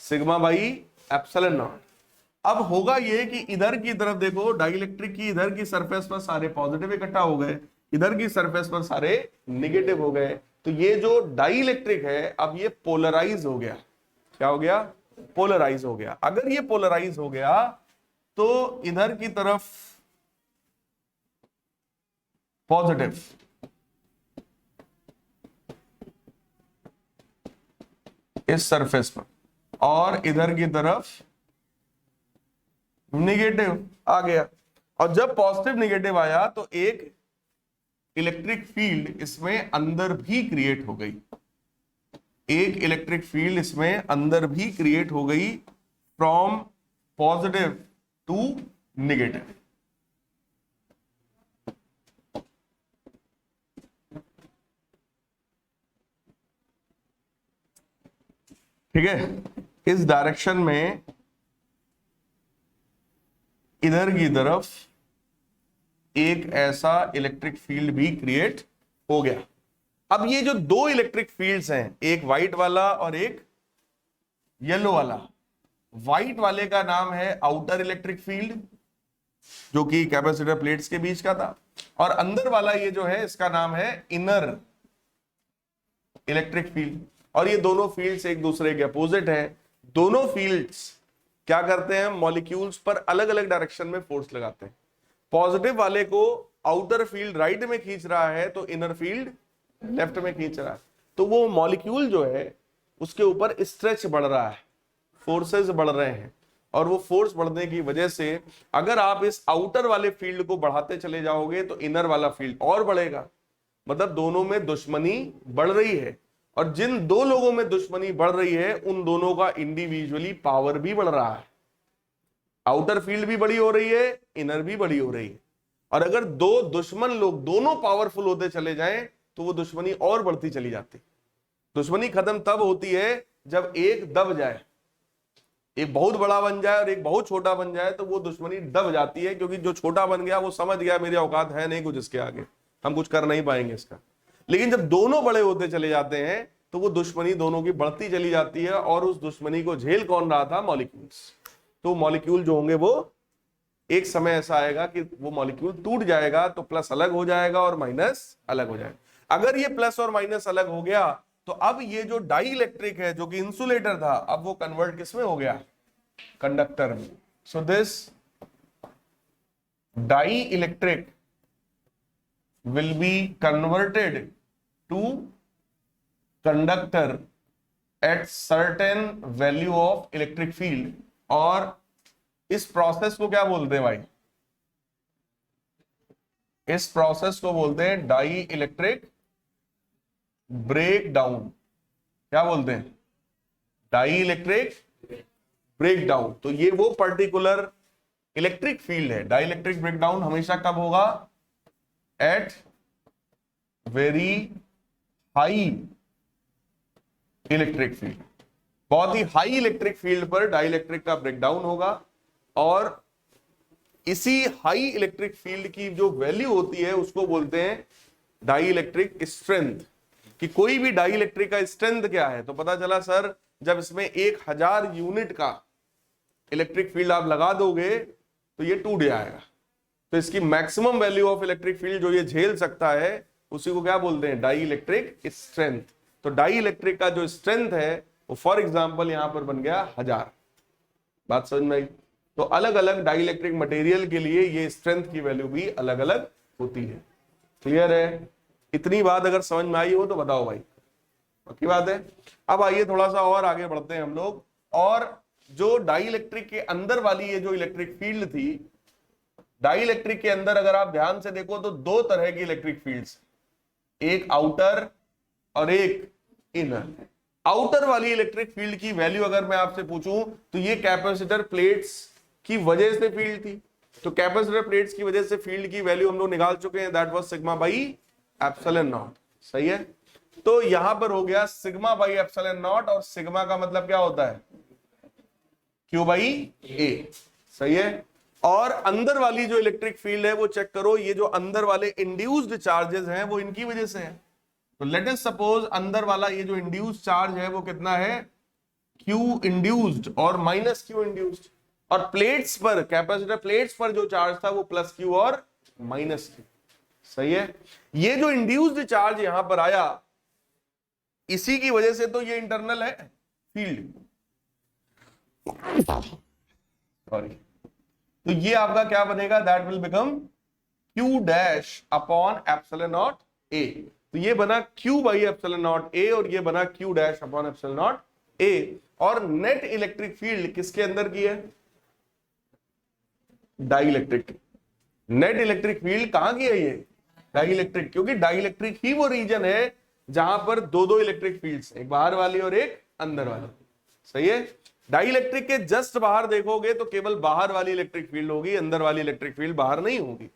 सिग्मा बाई एप्सिलॉन नॉट। अब होगा ये कि इधर की तरफ देखो, डाइइलेक्ट्रिक की इधर की सरफेस पर सारे पॉजिटिव इकट्ठा हो गए, इधर की सरफेस पर सारे निगेटिव हो गए। तो ये जो डाइइलेक्ट्रिक है अब ये पोलराइज हो गया। क्या हो गया? पोलराइज हो गया। अगर ये पोलराइज हो गया तो इधर की तरफ पॉजिटिव, इस सरफेस पर, और इधर की तरफ निगेटिव आ गया। और जब पॉजिटिव निगेटिव आया तो एक इलेक्ट्रिक फील्ड इसमें अंदर भी क्रिएट हो गई, एक इलेक्ट्रिक फील्ड इसमें अंदर भी क्रिएट हो गई फ्रॉम पॉजिटिव टू निगेटिव। ठीक है, इस डायरेक्शन में इधर की तरफ एक ऐसा इलेक्ट्रिक फील्ड भी क्रिएट हो गया। अब ये जो दो इलेक्ट्रिक फील्ड्स हैं, एक व्हाइट वाला और एक येलो वाला, व्हाइट वाले का नाम है आउटर इलेक्ट्रिक फील्ड जो कि कैपेसिटर प्लेट्स के बीच का था, और अंदर वाला ये जो है इसका नाम है इनर इलेक्ट्रिक फील्ड। और ये दोनों फील्ड्स एक दूसरे के अपोजिट हैं। दोनों फील्ड्स क्या करते हैं? मॉलिक्यूल्स पर अलग अलग डायरेक्शन में फोर्स लगाते हैं। पॉजिटिव वाले को आउटर फील्ड राइट में खींच रहा है तो इनर फील्ड लेफ्ट में खींच रहा है। तो वो मॉलिक्यूल जो है उसके ऊपर स्ट्रेच बढ़ रहा है, फोर्सेस बढ़ रहे हैं, और वो फोर्स बढ़ने की वजह से अगर आप इस आउटर वाले फील्ड को बढ़ाते चले जाओगे तो इनर वाला फील्ड और बढ़ेगा। मतलब दोनों में दुश्मनी बढ़ रही है, और जिन दो लोगों में दुश्मनी बढ़ रही है उन दोनों का इंडिविजुअली पावर भी बढ़ रहा है। आउटर फील्ड भी बड़ी हो रही है, इनर भी बड़ी हो रही है। और अगर दो दुश्मन लोग दोनों पावरफुल होते चले जाएं तो वो दुश्मनी और बढ़ती चली जाती। दुश्मनी खत्म तब होती है जब एक दब जाए, एक बहुत बड़ा बन जाए और एक बहुत छोटा बन जाए, तो वो दुश्मनी दब जाती है, क्योंकि जो छोटा बन गया वो समझ गया मेरी औकात है नहीं कुछ इसके आगे, हम कुछ कर नहीं पाएंगे इसका। लेकिन जब दोनों बड़े होते चले जाते हैं तो वो दुश्मनी दोनों की बढ़ती चली जाती है, और उस दुश्मनी को झेल कौन रहा था? मॉलिक्यूल्स। तो मॉलिक्यूल जो होंगे वो एक समय ऐसा आएगा कि वो मॉलिक्यूल टूट जाएगा, तो प्लस अलग हो जाएगा और माइनस अलग हो जाएगा। अगर ये प्लस और माइनस अलग हो गया तो अब ये जो डाई इलेक्ट्रिक है जो कि इंसुलेटर था, अब वो कन्वर्ट किसमें हो गया? कंडक्टर में। So this dielectric will be converted to conductor at certain value of electric field। और इस प्रोसेस को क्या बोलते हैं भाई? इस प्रोसेस को बोलते हैं डाई इलेक्ट्रिक ब्रेक डाउन। क्या बोलते हैं? Dielectric breakdown. तो ये वो पर्टिकुलर इलेक्ट्रिक फील्ड है। डाई इलेक्ट्रिक ब्रेक डाउन हमेशा कब होगा? At very high electric field. बहुत ही हाई इलेक्ट्रिक फील्ड पर डाइलेक्ट्रिक का ब्रेकडाउन होगा, और इसी हाई इलेक्ट्रिक फील्ड की जो वैल्यू होती है उसको बोलते हैं डाइलेक्ट्रिक स्ट्रेंथ। कि कोई भी डाइलेक्ट्रिक का स्ट्रेंथ क्या है? तो पता चला सर जब इसमें 1000 यूनिट का इलेक्ट्रिक फील्ड आप लगा दोगे तो ये टूट जाएगा। तो इसकी maximum value of electric field जो ये झेल सकता है उसी को क्या बोलते हैं? Dielectric strength. तो डाई इलेक्ट्रिक का जो स्ट्रेंथ है वो फॉर एग्जांपल यहां पर बन गया 1000। बात समझ में आई? तो अलग अलग डाई इलेक्ट्रिक मटेरियल के लिए ये स्ट्रेंथ की वैल्यू भी अलग अलग होती है। क्लियर है? इतनी बात अगर समझ में आई हो तो बताओ भाई, पक्की बात है? अब आइए थोड़ा सा और आगे बढ़ते हैं हम लोग। और जो डाई इलेक्ट्रिक के अंदर वाली ये जो इलेक्ट्रिक फील्ड थी डाई इलेक्ट्रिक के अंदर अगर आप ध्यान से देखो तो दो तरह की इलेक्ट्रिक फील्ड्स, एक आउटर और एक इनर। आउटर वाली इलेक्ट्रिक फील्ड की वैल्यू अगर मैं आपसे पूछूं तो ये कैपेसिटर प्लेट्स की वजह से फील्ड थी, तो कैपेसिटर प्लेट्स की वजह से फील्ड की वैल्यू हम लोग निकाल चुके हैं, that was sigma by epsilon not. सही है, तो यहां पर हो गया सिग्मा बाई एप्सिलॉन नॉट, और सिग्मा का मतलब क्या होता है, क्यू बाई ए। सही है, और अंदर वाली जो इलेक्ट्रिक फील्ड है वो चेक करो, ये जो अंदर वाले इंड्यूस्ड चार्जेस हैं वो इनकी वजह से है। तो लेट अस सपोज अंदर वाला ये जो इंड्यूस्ड चार्ज है वो कितना है, क्यू इंड्यूस्ड और माइनस क्यू इंड्यूस्ड, और प्लेट्स पर, कैपेसिटर प्लेट्स पर जो चार्ज था वो प्लस क्यू और माइनस क्यू। सही है, ये जो इंड्यूस्ड चार्ज यहां पर आया इसी की वजह से तो ये इंटरनल है फील्ड, सॉरी, तो ये आपका क्या बनेगा, that will become Q dash upon epsilon naught A. तो ये बना Q by epsilon naught A और ये बना Q dash upon epsilon naught A. और नेट इलेक्ट्रिक फील्ड किसके अंदर की है, dielectric. Net electric field कहां की है, ये डाई इलेक्ट्रिक, क्योंकि डाई इलेक्ट्रिक ही वो रीजन है जहां पर दो दो इलेक्ट्रिक फील्ड्स, एक बाहर वाली और एक अंदर वाली। सही है, डाई इलेक्ट्रिक के जस्ट बाहर देखोगे तो केवल बाहर वाली इलेक्ट्रिक फील्ड होगी, अंदर वाली इलेक्ट्रिक फील्ड बाहर नहीं होगी।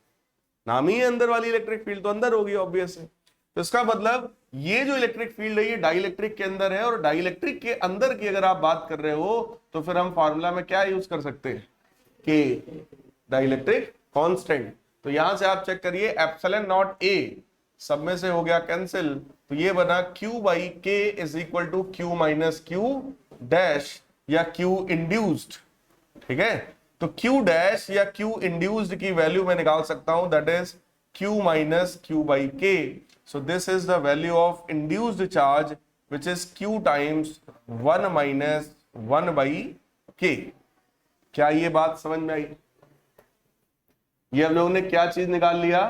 नाम ही है अंदर वाली इलेक्ट्रिक फील्ड, तो अंदर होगी ऑब्वियस है। तो इसका मतलब ये जो इलेक्ट्रिक फील्ड है ये डाई इलेक्ट्रिक के अंदर है, और डाई इलेक्ट्रिक के अंदर की अगर आप बात कर रहे हो तो फिर हम फॉर्मूला में क्या यूज कर सकते हैं, के, डाई इलेक्ट्रिक कांस्टेंट। तो यहां से आप चेक करिए, एप्सिलॉन नॉट ए सब में से हो गया कैंसिल, तो ये बना Q by K is equal to Q minus Q dash या Q इंड्यूस्ड। ठीक है, तो Q डैश या Q इंड्यूस्ड की वैल्यू मैं निकाल सकता हूं, that is Q minus Q by K. So this is the value of induced charge which is Q times 1 minus 1 by K. क्या ये बात समझ में आई? ये हम लोगों ने क्या चीज निकाल लिया,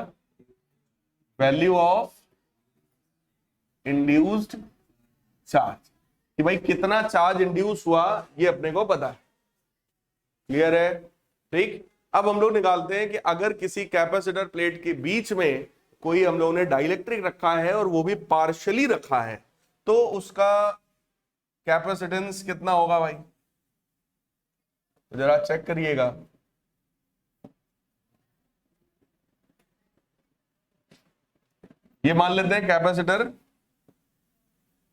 वैल्यू ऑफ इंड्यूस्ड चार्ज, कि भाई कितना चार्ज इंड्यूस हुआ ये अपने को पता है। क्लियर है? ठीक, अब हम लोग निकालते हैं कि अगर किसी कैपेसिटर प्लेट के बीच में कोई हम लोगों ने डाइलेक्ट्रिक रखा है और वो भी पार्शियली रखा है, तो उसका कैपेसिटेंस कितना होगा भाई, तो जरा चेक करिएगा। ये मान लेते हैं कैपेसिटर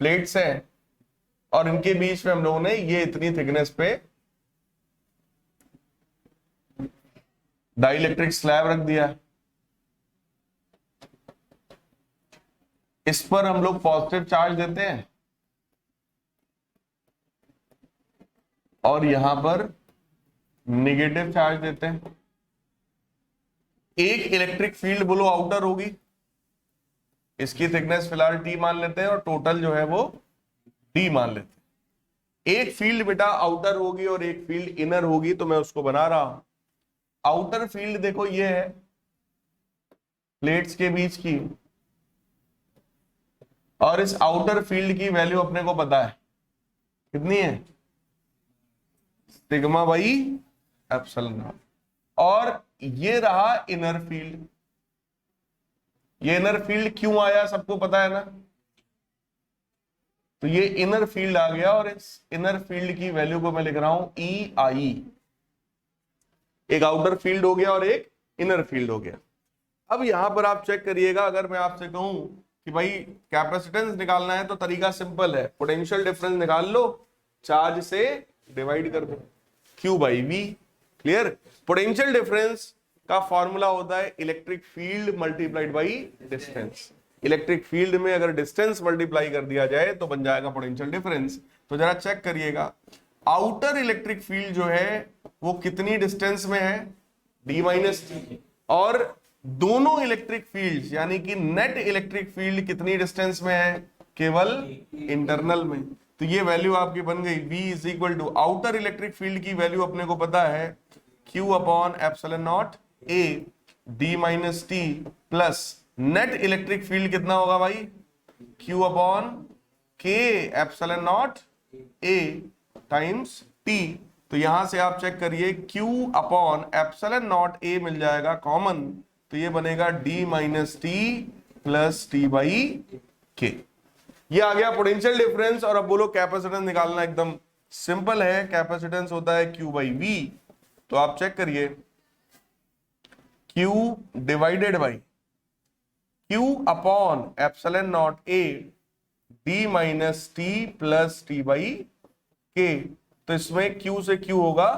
प्लेट्स हैं और इनके बीच में हम लोगों ने ये इतनी थिकनेस पे डाइलेक्ट्रिक स्लैब रख दिया। इस पर हम लोग पॉजिटिव चार्ज देते हैं और यहां पर नेगेटिव चार्ज देते हैं। एक इलेक्ट्रिक फील्ड बोलो आउटर होगी, इसकी थिकनेस फिलहाल टी मान लेते हैं और टोटल जो है वो डी मान लेते हैं। एक फील्ड बेटा आउटर होगी और एक फील्ड इनर होगी, तो मैं उसको बना रहा हूं। आउटर फील्ड देखो ये है प्लेट्स के बीच की, और इस आउटर फील्ड की वैल्यू अपने को पता है कितनी है, सिग्मा बाई एप्सिलॉन नॉट। और ये रहा इनर फील्ड। ये इनर फील्ड क्यों आया सबको पता है ना, तो ये इनर फील्ड आ गया और इस इनर फील्ड की वैल्यू को मैं लिख रहा हूं ई आई। एक आउटर फील्ड हो गया और एक इनर फील्ड हो गया। अब यहां पर आप चेक करिएगा, अगर मैं आपसे कहूं कि भाई कैपेसिटेंस निकालना है तो तरीका सिंपल है, पोटेंशियल डिफरेंस निकाल लो, चार्ज से डिवाइड कर दो, Q by V. Clear? Potential difference का फॉर्मूला होता है electric field multiplied by distance. Electric field में अगर डिस्टेंस मल्टीप्लाई कर दिया जाए तो बन जाएगा पोटेंशियल डिफरेंस। तो जरा चेक करिएगा, आउटर इलेक्ट्रिक फील्ड जो है वो कितनी डिस्टेंस में है, डी माइनस टी, और दोनों इलेक्ट्रिक फील्ड्स यानी कि नेट इलेक्ट्रिक फील्ड कितनी डिस्टेंस में है, केवल इंटरनल में। तो ये वैल्यू आपकी बन गई V is equal to outer electric field की वैल्यू अपने को पता है Q upon epsilon naught A D minus T, plus net electric field कितना होगा भाई, Q upon K epsilon naught A times T। तो यहां से आप चेक करिए Q upon epsilon naught A मिल जाएगा कॉमन, तो ये बनेगा D minus T plus T by K. ये आ गया पोटेंशियल डिफरेंस। और अब बोलो कैपेसिटेंस निकालना एकदम सिंपल है, कैपेसिटेंस होता है Q बाई V। तो आप चेक करिए Q divided by Q upon epsilon naught A D minus T plus T by के। तो इसमें Q से Q होगा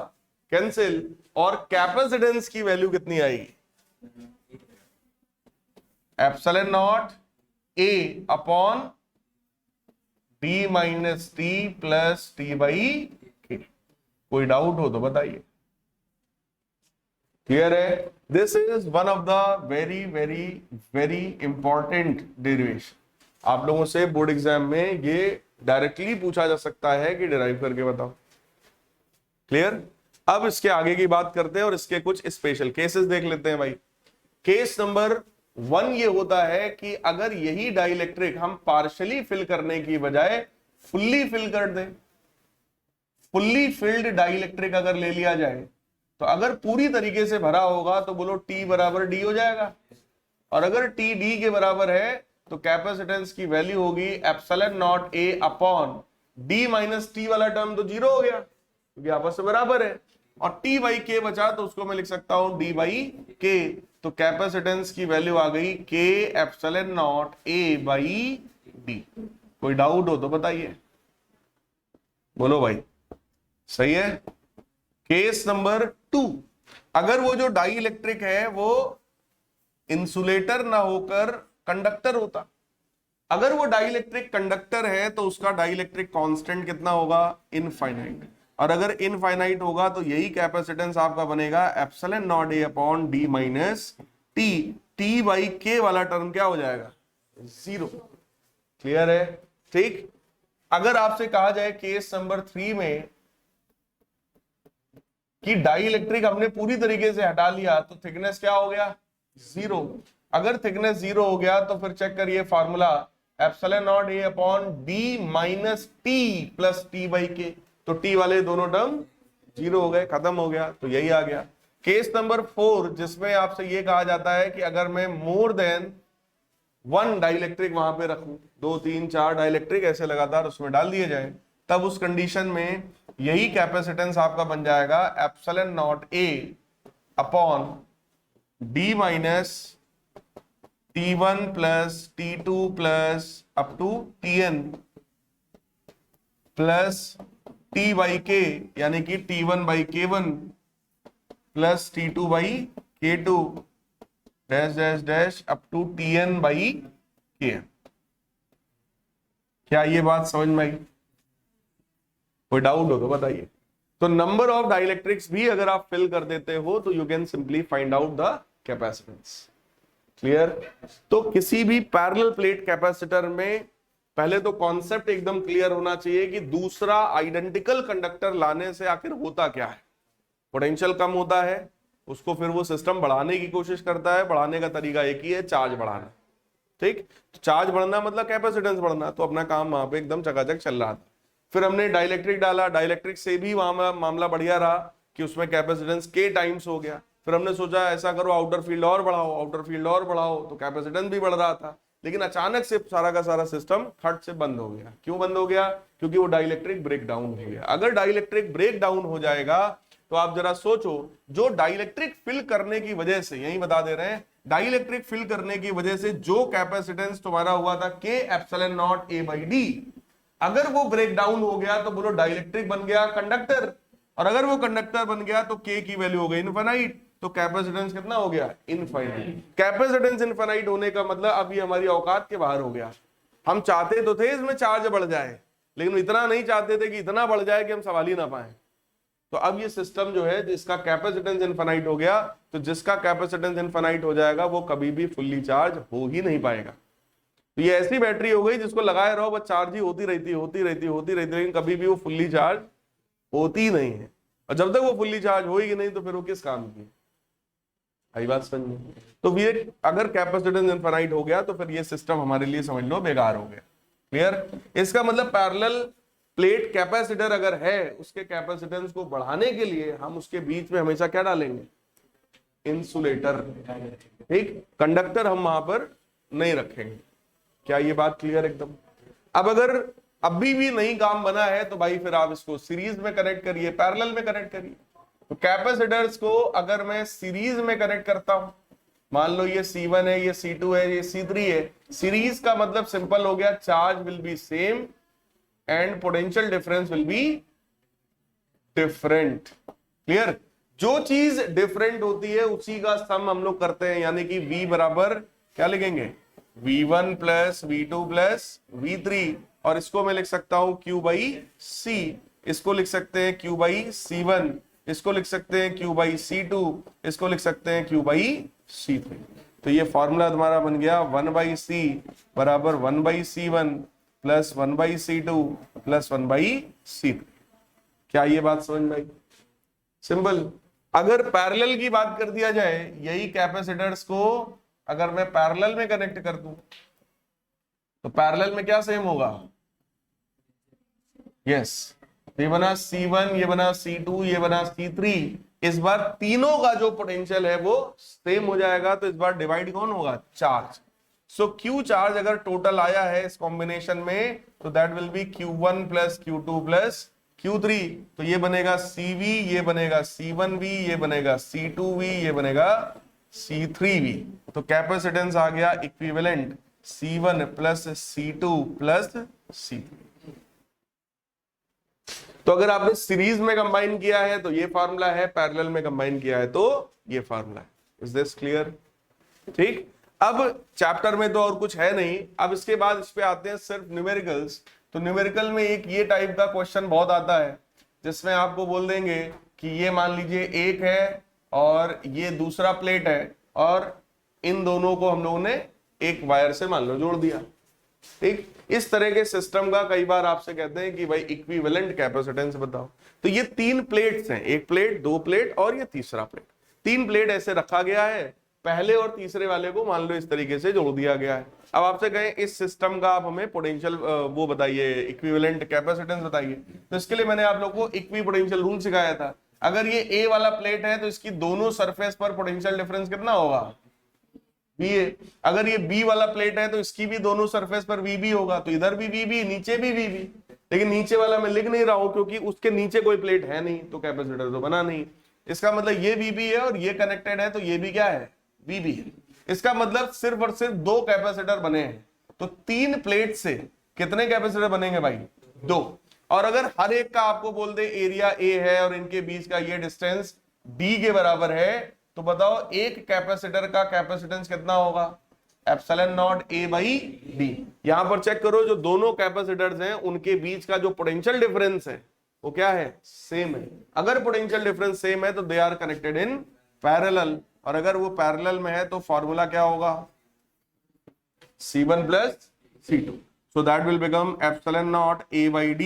कैंसिल, और कैपेसिटेंस की वैल्यू कितनी आएगी, epsilon naught A upon D minus T plus T by के। कोई डाउट हो तो बताइए। क्लियर है? This is one of the very very very important derivation. आप लोगों से बोर्ड एग्जाम में ये डायरेक्टली पूछा जा सकता है कि डिराइव करके बताओ। क्लियर? अब इसके आगे की बात करते हैं और इसके कुछ स्पेशल केसेस देख लेते हैं भाई। केस नंबर 1 ये होता है कि अगर यही डाइलेक्ट्रिक हम पार्शियली फिल करने की बजाय फुल्ली फिल कर दें, फुल्ली फिल्ड डाइलेक्ट्रिक अगर ले लिया जाए, तो अगर पूरी तरीके से भरा होगा तो बोलो T बराबर D हो जाएगा। और अगर T D के बराबर है तो कैपेसिटेंस की वैल्यू होगी epsilon naught A upon D minus T वाला टर्म तो 0 हो गया क्योंकि आपस में बराबर है, और T बाई K बचा तो उसको मैं लिख सकता हूं D बाई K। तो कैपेसिटेंस की वैल्यू आ गई K epsilon naught A by D। कोई डाउट हो तो बताइए, बोलो भाई। सही है। केस नंबर 2, अगर वो जो डाई इलेक्ट्रिक है वो इंसुलेटर ना होकर कंडक्टर होता, अगर वो डाई इलेक्ट्रिक कंडक्टर है तो उसका डाई इलेक्ट्रिक कांस्टेंट कितना होगा, इनफाइनाइट। और अगर इनफाइनाइट होगा तो यही कैपेसिटेंस आपका बनेगा epsilon naught A upon D minus T. T by K वाला टर्म क्या हो जाएगा, 0। क्लियर है? ठीक। अगर आपसे कहा जाए केस नंबर 3 में कि डाई इलेक्ट्रिक हमने पूरी तरीके से हटा लिया तो थिकनेस क्या हो गया, 0। अगर थिकनेस 0 हो गया तो फिर चेक करिए formula epsilon naught A upon D minus T plus T by के। तो T वाले दोनों टर्म 0 हो गए, खत्म हो गया। तो यही आ गया। केस नंबर 4 जिसमें आपसे ये कहा जाता है कि अगर मैं मोर देन 1 डाइलेक्ट्रिक वहां पे रखूं, 2 3 4 डाइलेक्ट्रिक ऐसे लगातार उसमें डाल दिए जाए, तब उस कंडीशन में यही कैपेसिटेंस आपका बन जाएगा epsilon naught A upon D minus T1 plus T2 plus up to Tn plus T by K, यानी कि T1 by K1 plus T2 by K2 dash dash dash up to Tn by Kn। क्या ये बात समझ में आई? कोई डाउट हो तो बताइए। तो नंबर ऑफ डाइलेक्ट्रिक्स भी अगर आप फिल कर देते हो तो you can simply find out the capacitance. Clear? तो किसी भी पैरेलल प्लेट कैपेसिटर में पहले तो कॉन्सेप्ट एकदम क्लियर होना चाहिए कि दूसरा आइडेंटिकल कंडक्टर लाने से आखिर होता क्या है। पोटेंशियल कम होता है, उसको फिर वो सिस्टम बढ़ाने की कोशिश करता है। बढ़ाने का तरीका एक ही है, चार्ज बढ़ाना। ठीक? तो चार्ज बढ़ना मतलब कैपेसिटेंस बढ़ना। तो अपना काम वहां पे एकदम चकाचक चल रहा था। फिर हमने डाइलेक्ट्रिक डाला, डाइलेक्ट्रिक से भी मामला बढ़िया रहा कि उसमें कैपेसिटेंस K टाइम्स हो गया। फिर हमने सोचा ऐसा करो आउटर फील्ड और बढ़ाओ, आउटर फील्ड और बढ़ाओ, तो कैपेसिटेंस भी बढ़ रहा था। लेकिन अचानक से सारा का सारा सिस्टम फट से बंद हो गया। क्यों बंद हो गया? क्योंकि वो डाइलेक्ट्रिक ब्रेक डाउन हो गया। अगर डाइलेक्ट्रिक ब्रेक डाउन हो जाएगा तो आप जरा सोचो, जो डाइलेक्ट्रिक फिल करने की वजह से, यही बता दे रहे हैं, डाइलेक्ट्रिक फिल करने की वजह से जो कैपेसिटेंस तुम्हारा हुआ था K epsilon naught A by D, अगर वो ब्रेक डाउन हो गया तो बोलो डाइलेक्ट्रिक बन गया कंडक्टर। और अगर वो कंडक्टर बन गया तो K की वैल्यू हो गई इनफाइनाइट। तो कैपेसिटेंस कितना हो गया, इनफाइनाइट। कैपेसिटेंस इनफाइनाइट होने का मतलब अब ये हमारी औकात के बाहर हो गया। हम चाहते तो थे इसमें चार्ज बढ़ जाए, लेकिन इतना नहीं चाहते थे कि इतना बढ़ जाए कि हम संभाल ही ना पाए। तो अब ये सिस्टम जो है जिसका कैपेसिटेंस इनफाइनाइट हो गया, तो जिसका कैपेसिटेंस इनफाइनाइट हो जाएगा वो कभी भी फुल्ली चार्ज हो ही नहीं पाएगा। तो ये ऐसी बैटरी हो गई जिसको लगाए रहो बस चार्ज ही होती रहती लेकिन कभी भी वो फुल्ली चार्ज होती नहीं है। और जब तक वो फुल्ली चार्ज होगी नहीं तो फिर वो किस काम की? आई बात समझ में? तो ये अगर कैपेसिटेंस इनफाइनाइट हो गया तो फिर ये सिस्टम हमारे लिए समझ लो बेकार हो गया। क्लियर? इसका मतलब पैरेलल प्लेट कैपेसिटर अगर है, उसके कैपेसिटेंस को बढ़ाने के लिए हम उसके बीच में हमेशा क्या डालेंगे, इंसुलेटर। ठीक, कंडक्टर हम वहां पर नहीं रखेंगे। क्या ये बात क्लियर एकदम? अब अगर अभी भी नहीं काम बना है तो भाई फिर आप इसको सीरीज में कनेक्ट करिए, पैरेलल में कनेक्ट करिए। तो कैपेसिटर्स को अगर मैं सीरीज में कनेक्ट करता हूं, मान लो ये C1 है, ये C2 है, ये C3 है, सीरीज का मतलब सिंपल हो गया, charge will be same and potential difference will be different. Clear? जो चीज डिफरेंट होती है उसी का सम हम लोग करते हैं, यानी कि V बराबर क्या लिखेंगे, V1 plus V2 plus V3, और इसको मैं लिख सकता हूं Q बाई C, इसको लिख सकते हैं Q बाई C1, इसको लिख सकते हैं Q बाई C2, इसको लिख सकते हैं Q बाई C3। तो ये फॉर्मूला तुम्हारा बन गया 1 बाई C बराबर 1 by C1 plus 1 by C2 plus 1 by C3। क्या ये बात समझ में आई? सिंपल। अगर पैरेलल की बात कर दिया जाए, यही कैपेसिटर्स को अगर मैं पैरेलल में कनेक्ट कर दूं तो पैरेलल में क्या सेम होगा, यस, ये बना C1, ये बना C2, ये बना C3। इस बार तीनों का जो पोटेंशियल है वो सेम हो जाएगा, तो इस बार डिवाइड कौन होगा, चार्ज। सो Q चार्ज अगर टोटल आया है इस कॉम्बिनेशन में तो that will B Q1 plus Q2 plus Q3। तो ये बनेगा CV, ये बनेगा C1V, ये बनेगा C2V, ये बनेगा C3V। तो कैपेसिटेंस आ गया equivalent C1 plus C2 plus C3। तो अगर आपने सीरीज में कंबाइन किया है तो ये फार्मूला है, पैरेलल में कंबाइन किया है तो ये फार्मूला है। Is this clear? ठीक, अब चैप्टर में तो और कुछ है नहीं, अब इसके बाद इस पे आते हैं सिर्फ न्यूमेरिकल्स। तो न्यूमेरिकल में एक ये टाइप का क्वेश्चन बहुत आता है जिसमें आपको बोल देंगे कि ये मान लीजिए एक है और ये दूसरा प्लेट है, और इन दोनों को हम लोगों ने एक वायर से मान लो जोड़ दिया। ठीक, इस तरह के सिस्टम का कई बार आपसे कहते हैं कि भाई इक्विवेलेंट कैपेसिटेंस बताओ। तो ये तीन प्लेट्स हैं, एक प्लेट, दो प्लेट और ये तीसरा प्लेट, तीन प्लेट ऐसे रखा गया है, पहले और तीसरे वाले को मान लो इस तरीके से जोड़ दिया गया है। अब आपसे कहें इस सिस्टम का आप हमें पोटेंशियल वो बताइए, इक्विवेलेंट कैपेसिटेंस बताइए। तो इसके लिए मैंने आप लोग को इक्वी पोटेंशियल रूल सिखाया था। अगर ये ए वाला प्लेट है तो इसकी दोनों सरफेस पर पोटेंशियल डिफरेंस कितना होगा, VA। अगर ये बी वाला प्लेट है तो इसकी भी दोनों सरफेस पर VB होगा, तो इधर भी VB, नीचे भी VB। लेकिन नीचे वाला मैं लिख नहीं रहा हूं क्योंकि उसके नीचे कोई प्लेट है नहीं, तो कैपेसिटर तो बना नहीं। इसका मतलब ये VB है और ये कनेक्टेड है, तो ये भी क्या है, VB है। इसका मतलब सिर्फ और सिर्फ दो कैपेसिटर बने हैं। तो तीन प्लेट से कितने कैपेसिटर बनेंगे भाई, दो। और अगर हर एक का आपको बोल दे एरिया A है और इनके बीच का ये डिस्टेंस D के बराबर है, तो बताओ एक कैपेसिटर का कैपेसिटेंस कितना होगा, epsilon naught A by D। यहां पर चेक करो, जो दोनों कैपेसिटर्स हैं उनके बीच का जो पोटेंशियल डिफरेंस है वो क्या है, सेम है। अगर पोटेंशियल डिफरेंस सेम है तो they are connected in parallel, और अगर वो पैरेलल में है तो फॉर्मूला क्या होगा, C1 plus C2। So that will become epsilon naught A by D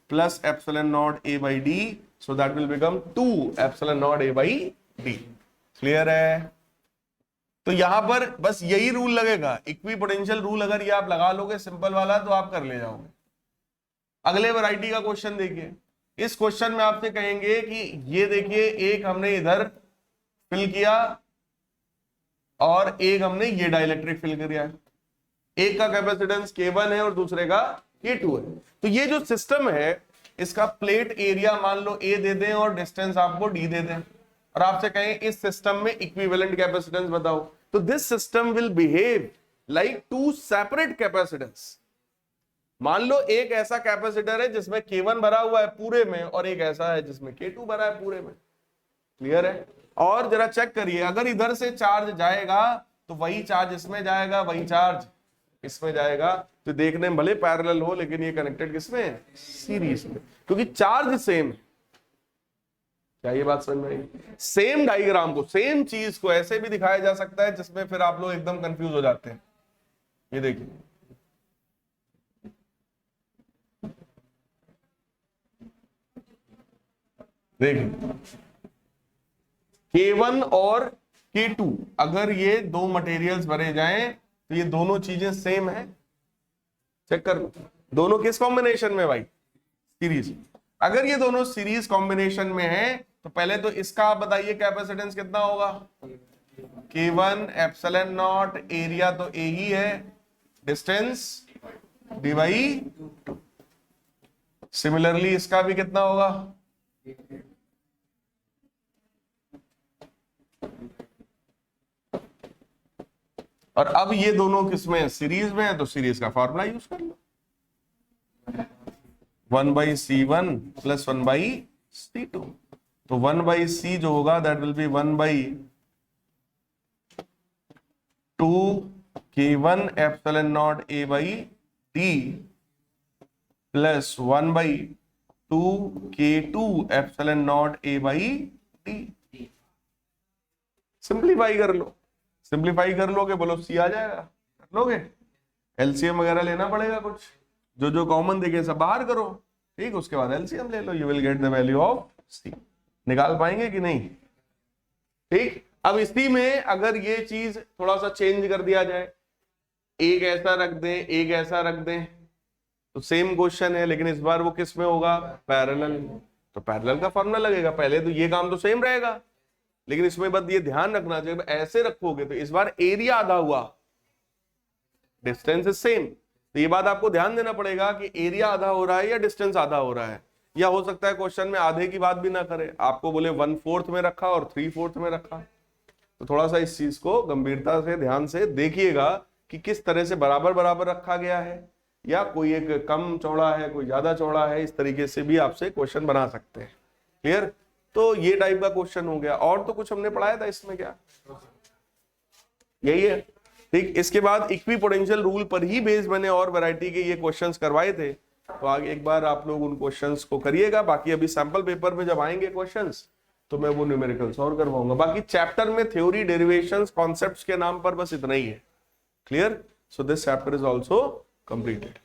plus epsilon naught A by D, so that will become 2 epsilon naught A by D। Clear है? तो यहां पर बस यही रूल लगेगा, इक्वी पोटेंशियल रूल अगर ये आप लगा लोगे सिंपल वाला तो आप कर ले जाओगे। अगले वैरायटी का क्वेश्चन देखिए। इस क्वेश्चन में आपसे कहेंगे कि ये देखिए, एक हमने इधर फिल किया और एक हमने ये डाइलेक्ट्रिक फिल किया है। एक का कैपेसिटेंस K1 है और दूसरे का K2 है। तो ये जो सिस्टम है इसका प्लेट एरिया मान लो A दे दें और डिस्टेंस आपको D दे दें, और आपसे कहें इस सिस्टम में इक्विवेलेंट कैपेसिटेंस बताओ, तो this system will behave like two separate capacitance. मान लो एक ऐसा कैपेसिटर है जिसमें K1 भरा हुआ है पूरे में, और एक ऐसा है जिसमें K2 भरा है पूरे में। क्लियर है? और जरा चेक करिए, अगर इधर से चार्ज जाएगा तो वही चार्ज इसमें जाएगा, वही चार्ज इसमें जाएगा। तो देखने में भले पैरेलल हो लेकिन ये कनेक्टेड किसमें है, सीरीज में, क्योंकि चार्ज सेम है। क्या ये बात समझ में आई? सेम डायग्राम को, सेम चीज को ऐसे भी दिखाया जा सकता है जिसमें फिर आप लोग एकदम कंफ्यूज हो जाते हैं। ये देखिए, देखिए K1 और K2 अगर ये दो मटेरियल्स भरे जाएं तो ये दोनों चीजें सेम है। चेक कर, दोनों किस कॉम्बिनेशन में भाई, सीरीज। अगर ये दोनों सीरीज कॉम्बिनेशन में है तो पहले तो इसका आप बताइए कैपेसिटेंस कितना होगा, K1 एप्सिलॉन नॉट, एरिया तो ए ही है, डिस्टेंस डी बाई। सिमिलरली इसका भी कितना होगा, और अब ये दोनों किसमें, सीरीज में है, तो सीरीज का फॉर्मूला यूज कर लो, 1/C1 प्लस 1/C2। तो 1/C जो होगा that will B 1/2 K1 epsilon naught A by D plus 1/2 K2 epsilon naught A by D. Simplify कर लो, सिंप्लीफाई कर लोगे बोलो सी आ जाएगा, कर लोगे, एलसीएम वगैरह लेना पड़ेगा कुछ, जो जो कॉमन देखे सब बाहर करो, ठीक, उसके बाद एलसीएम ले लो, you will get the value of C. निकाल पाएंगे कि नहीं, ठीक। अब इसी में अगर ये चीज थोड़ा सा चेंज कर दिया जाए, एक ऐसा रख दें, एक ऐसा रख दें, तो सेम क्वेश्चन है, लेकिन इस बार वो किस में होगा, पैरेलल। तो पैरेलल का फॉर्मूला लगेगा, पहले तो ये काम तो सेम रहेगा, लेकिन इसमें बस ये ध्यान रखना चाहिए, ऐसे रखोगे तो इस बार एरिया आधा हुआ, डिस्टेंस इज सेम। तो ये बात आपको ध्यान देना पड़ेगा कि एरिया आधा हो रहा है या डिस्टेंस आधा हो रहा है, या हो सकता है क्वेश्चन में आधे की बात भी ना करे, आपको बोले 1/4 में रखा और 3/4 में रखा। तो थोड़ा सा इस चीज को गंभीरता से ध्यान से देखिएगा कि किस तरह से बराबर बराबर रखा गया है, या कोई एक कम चौड़ा है, कोई ज्यादा चौड़ा है, इस तरीके से भी आपसे क्वेश्चन बना सकते हैं। क्लियर। तो ये टाइप का क्वेश्चन हो गया, और तो कुछ हमने पढ़ाया था इसमें क्या, यही है, ठीक। इसके बाद इक्विपोटेंशियल रूल पर ही बेस मैंने और वैरायटी के ये क्वेश्चंस करवाए थे, तो आगे एक बार आप लोग उन क्वेश्चंस को करिएगा। बाकी अभी सैंपल पेपर में जब आएंगे क्वेश्चंस तो मैं वो न्यूमेरिकल्स और करवाऊंगा। बाकी चैप्टर में थ्योरी, डेरिवेशंस, कॉन्सेप्ट्स के नाम पर बस इतना ही है। Clear. So this chapter is also completed.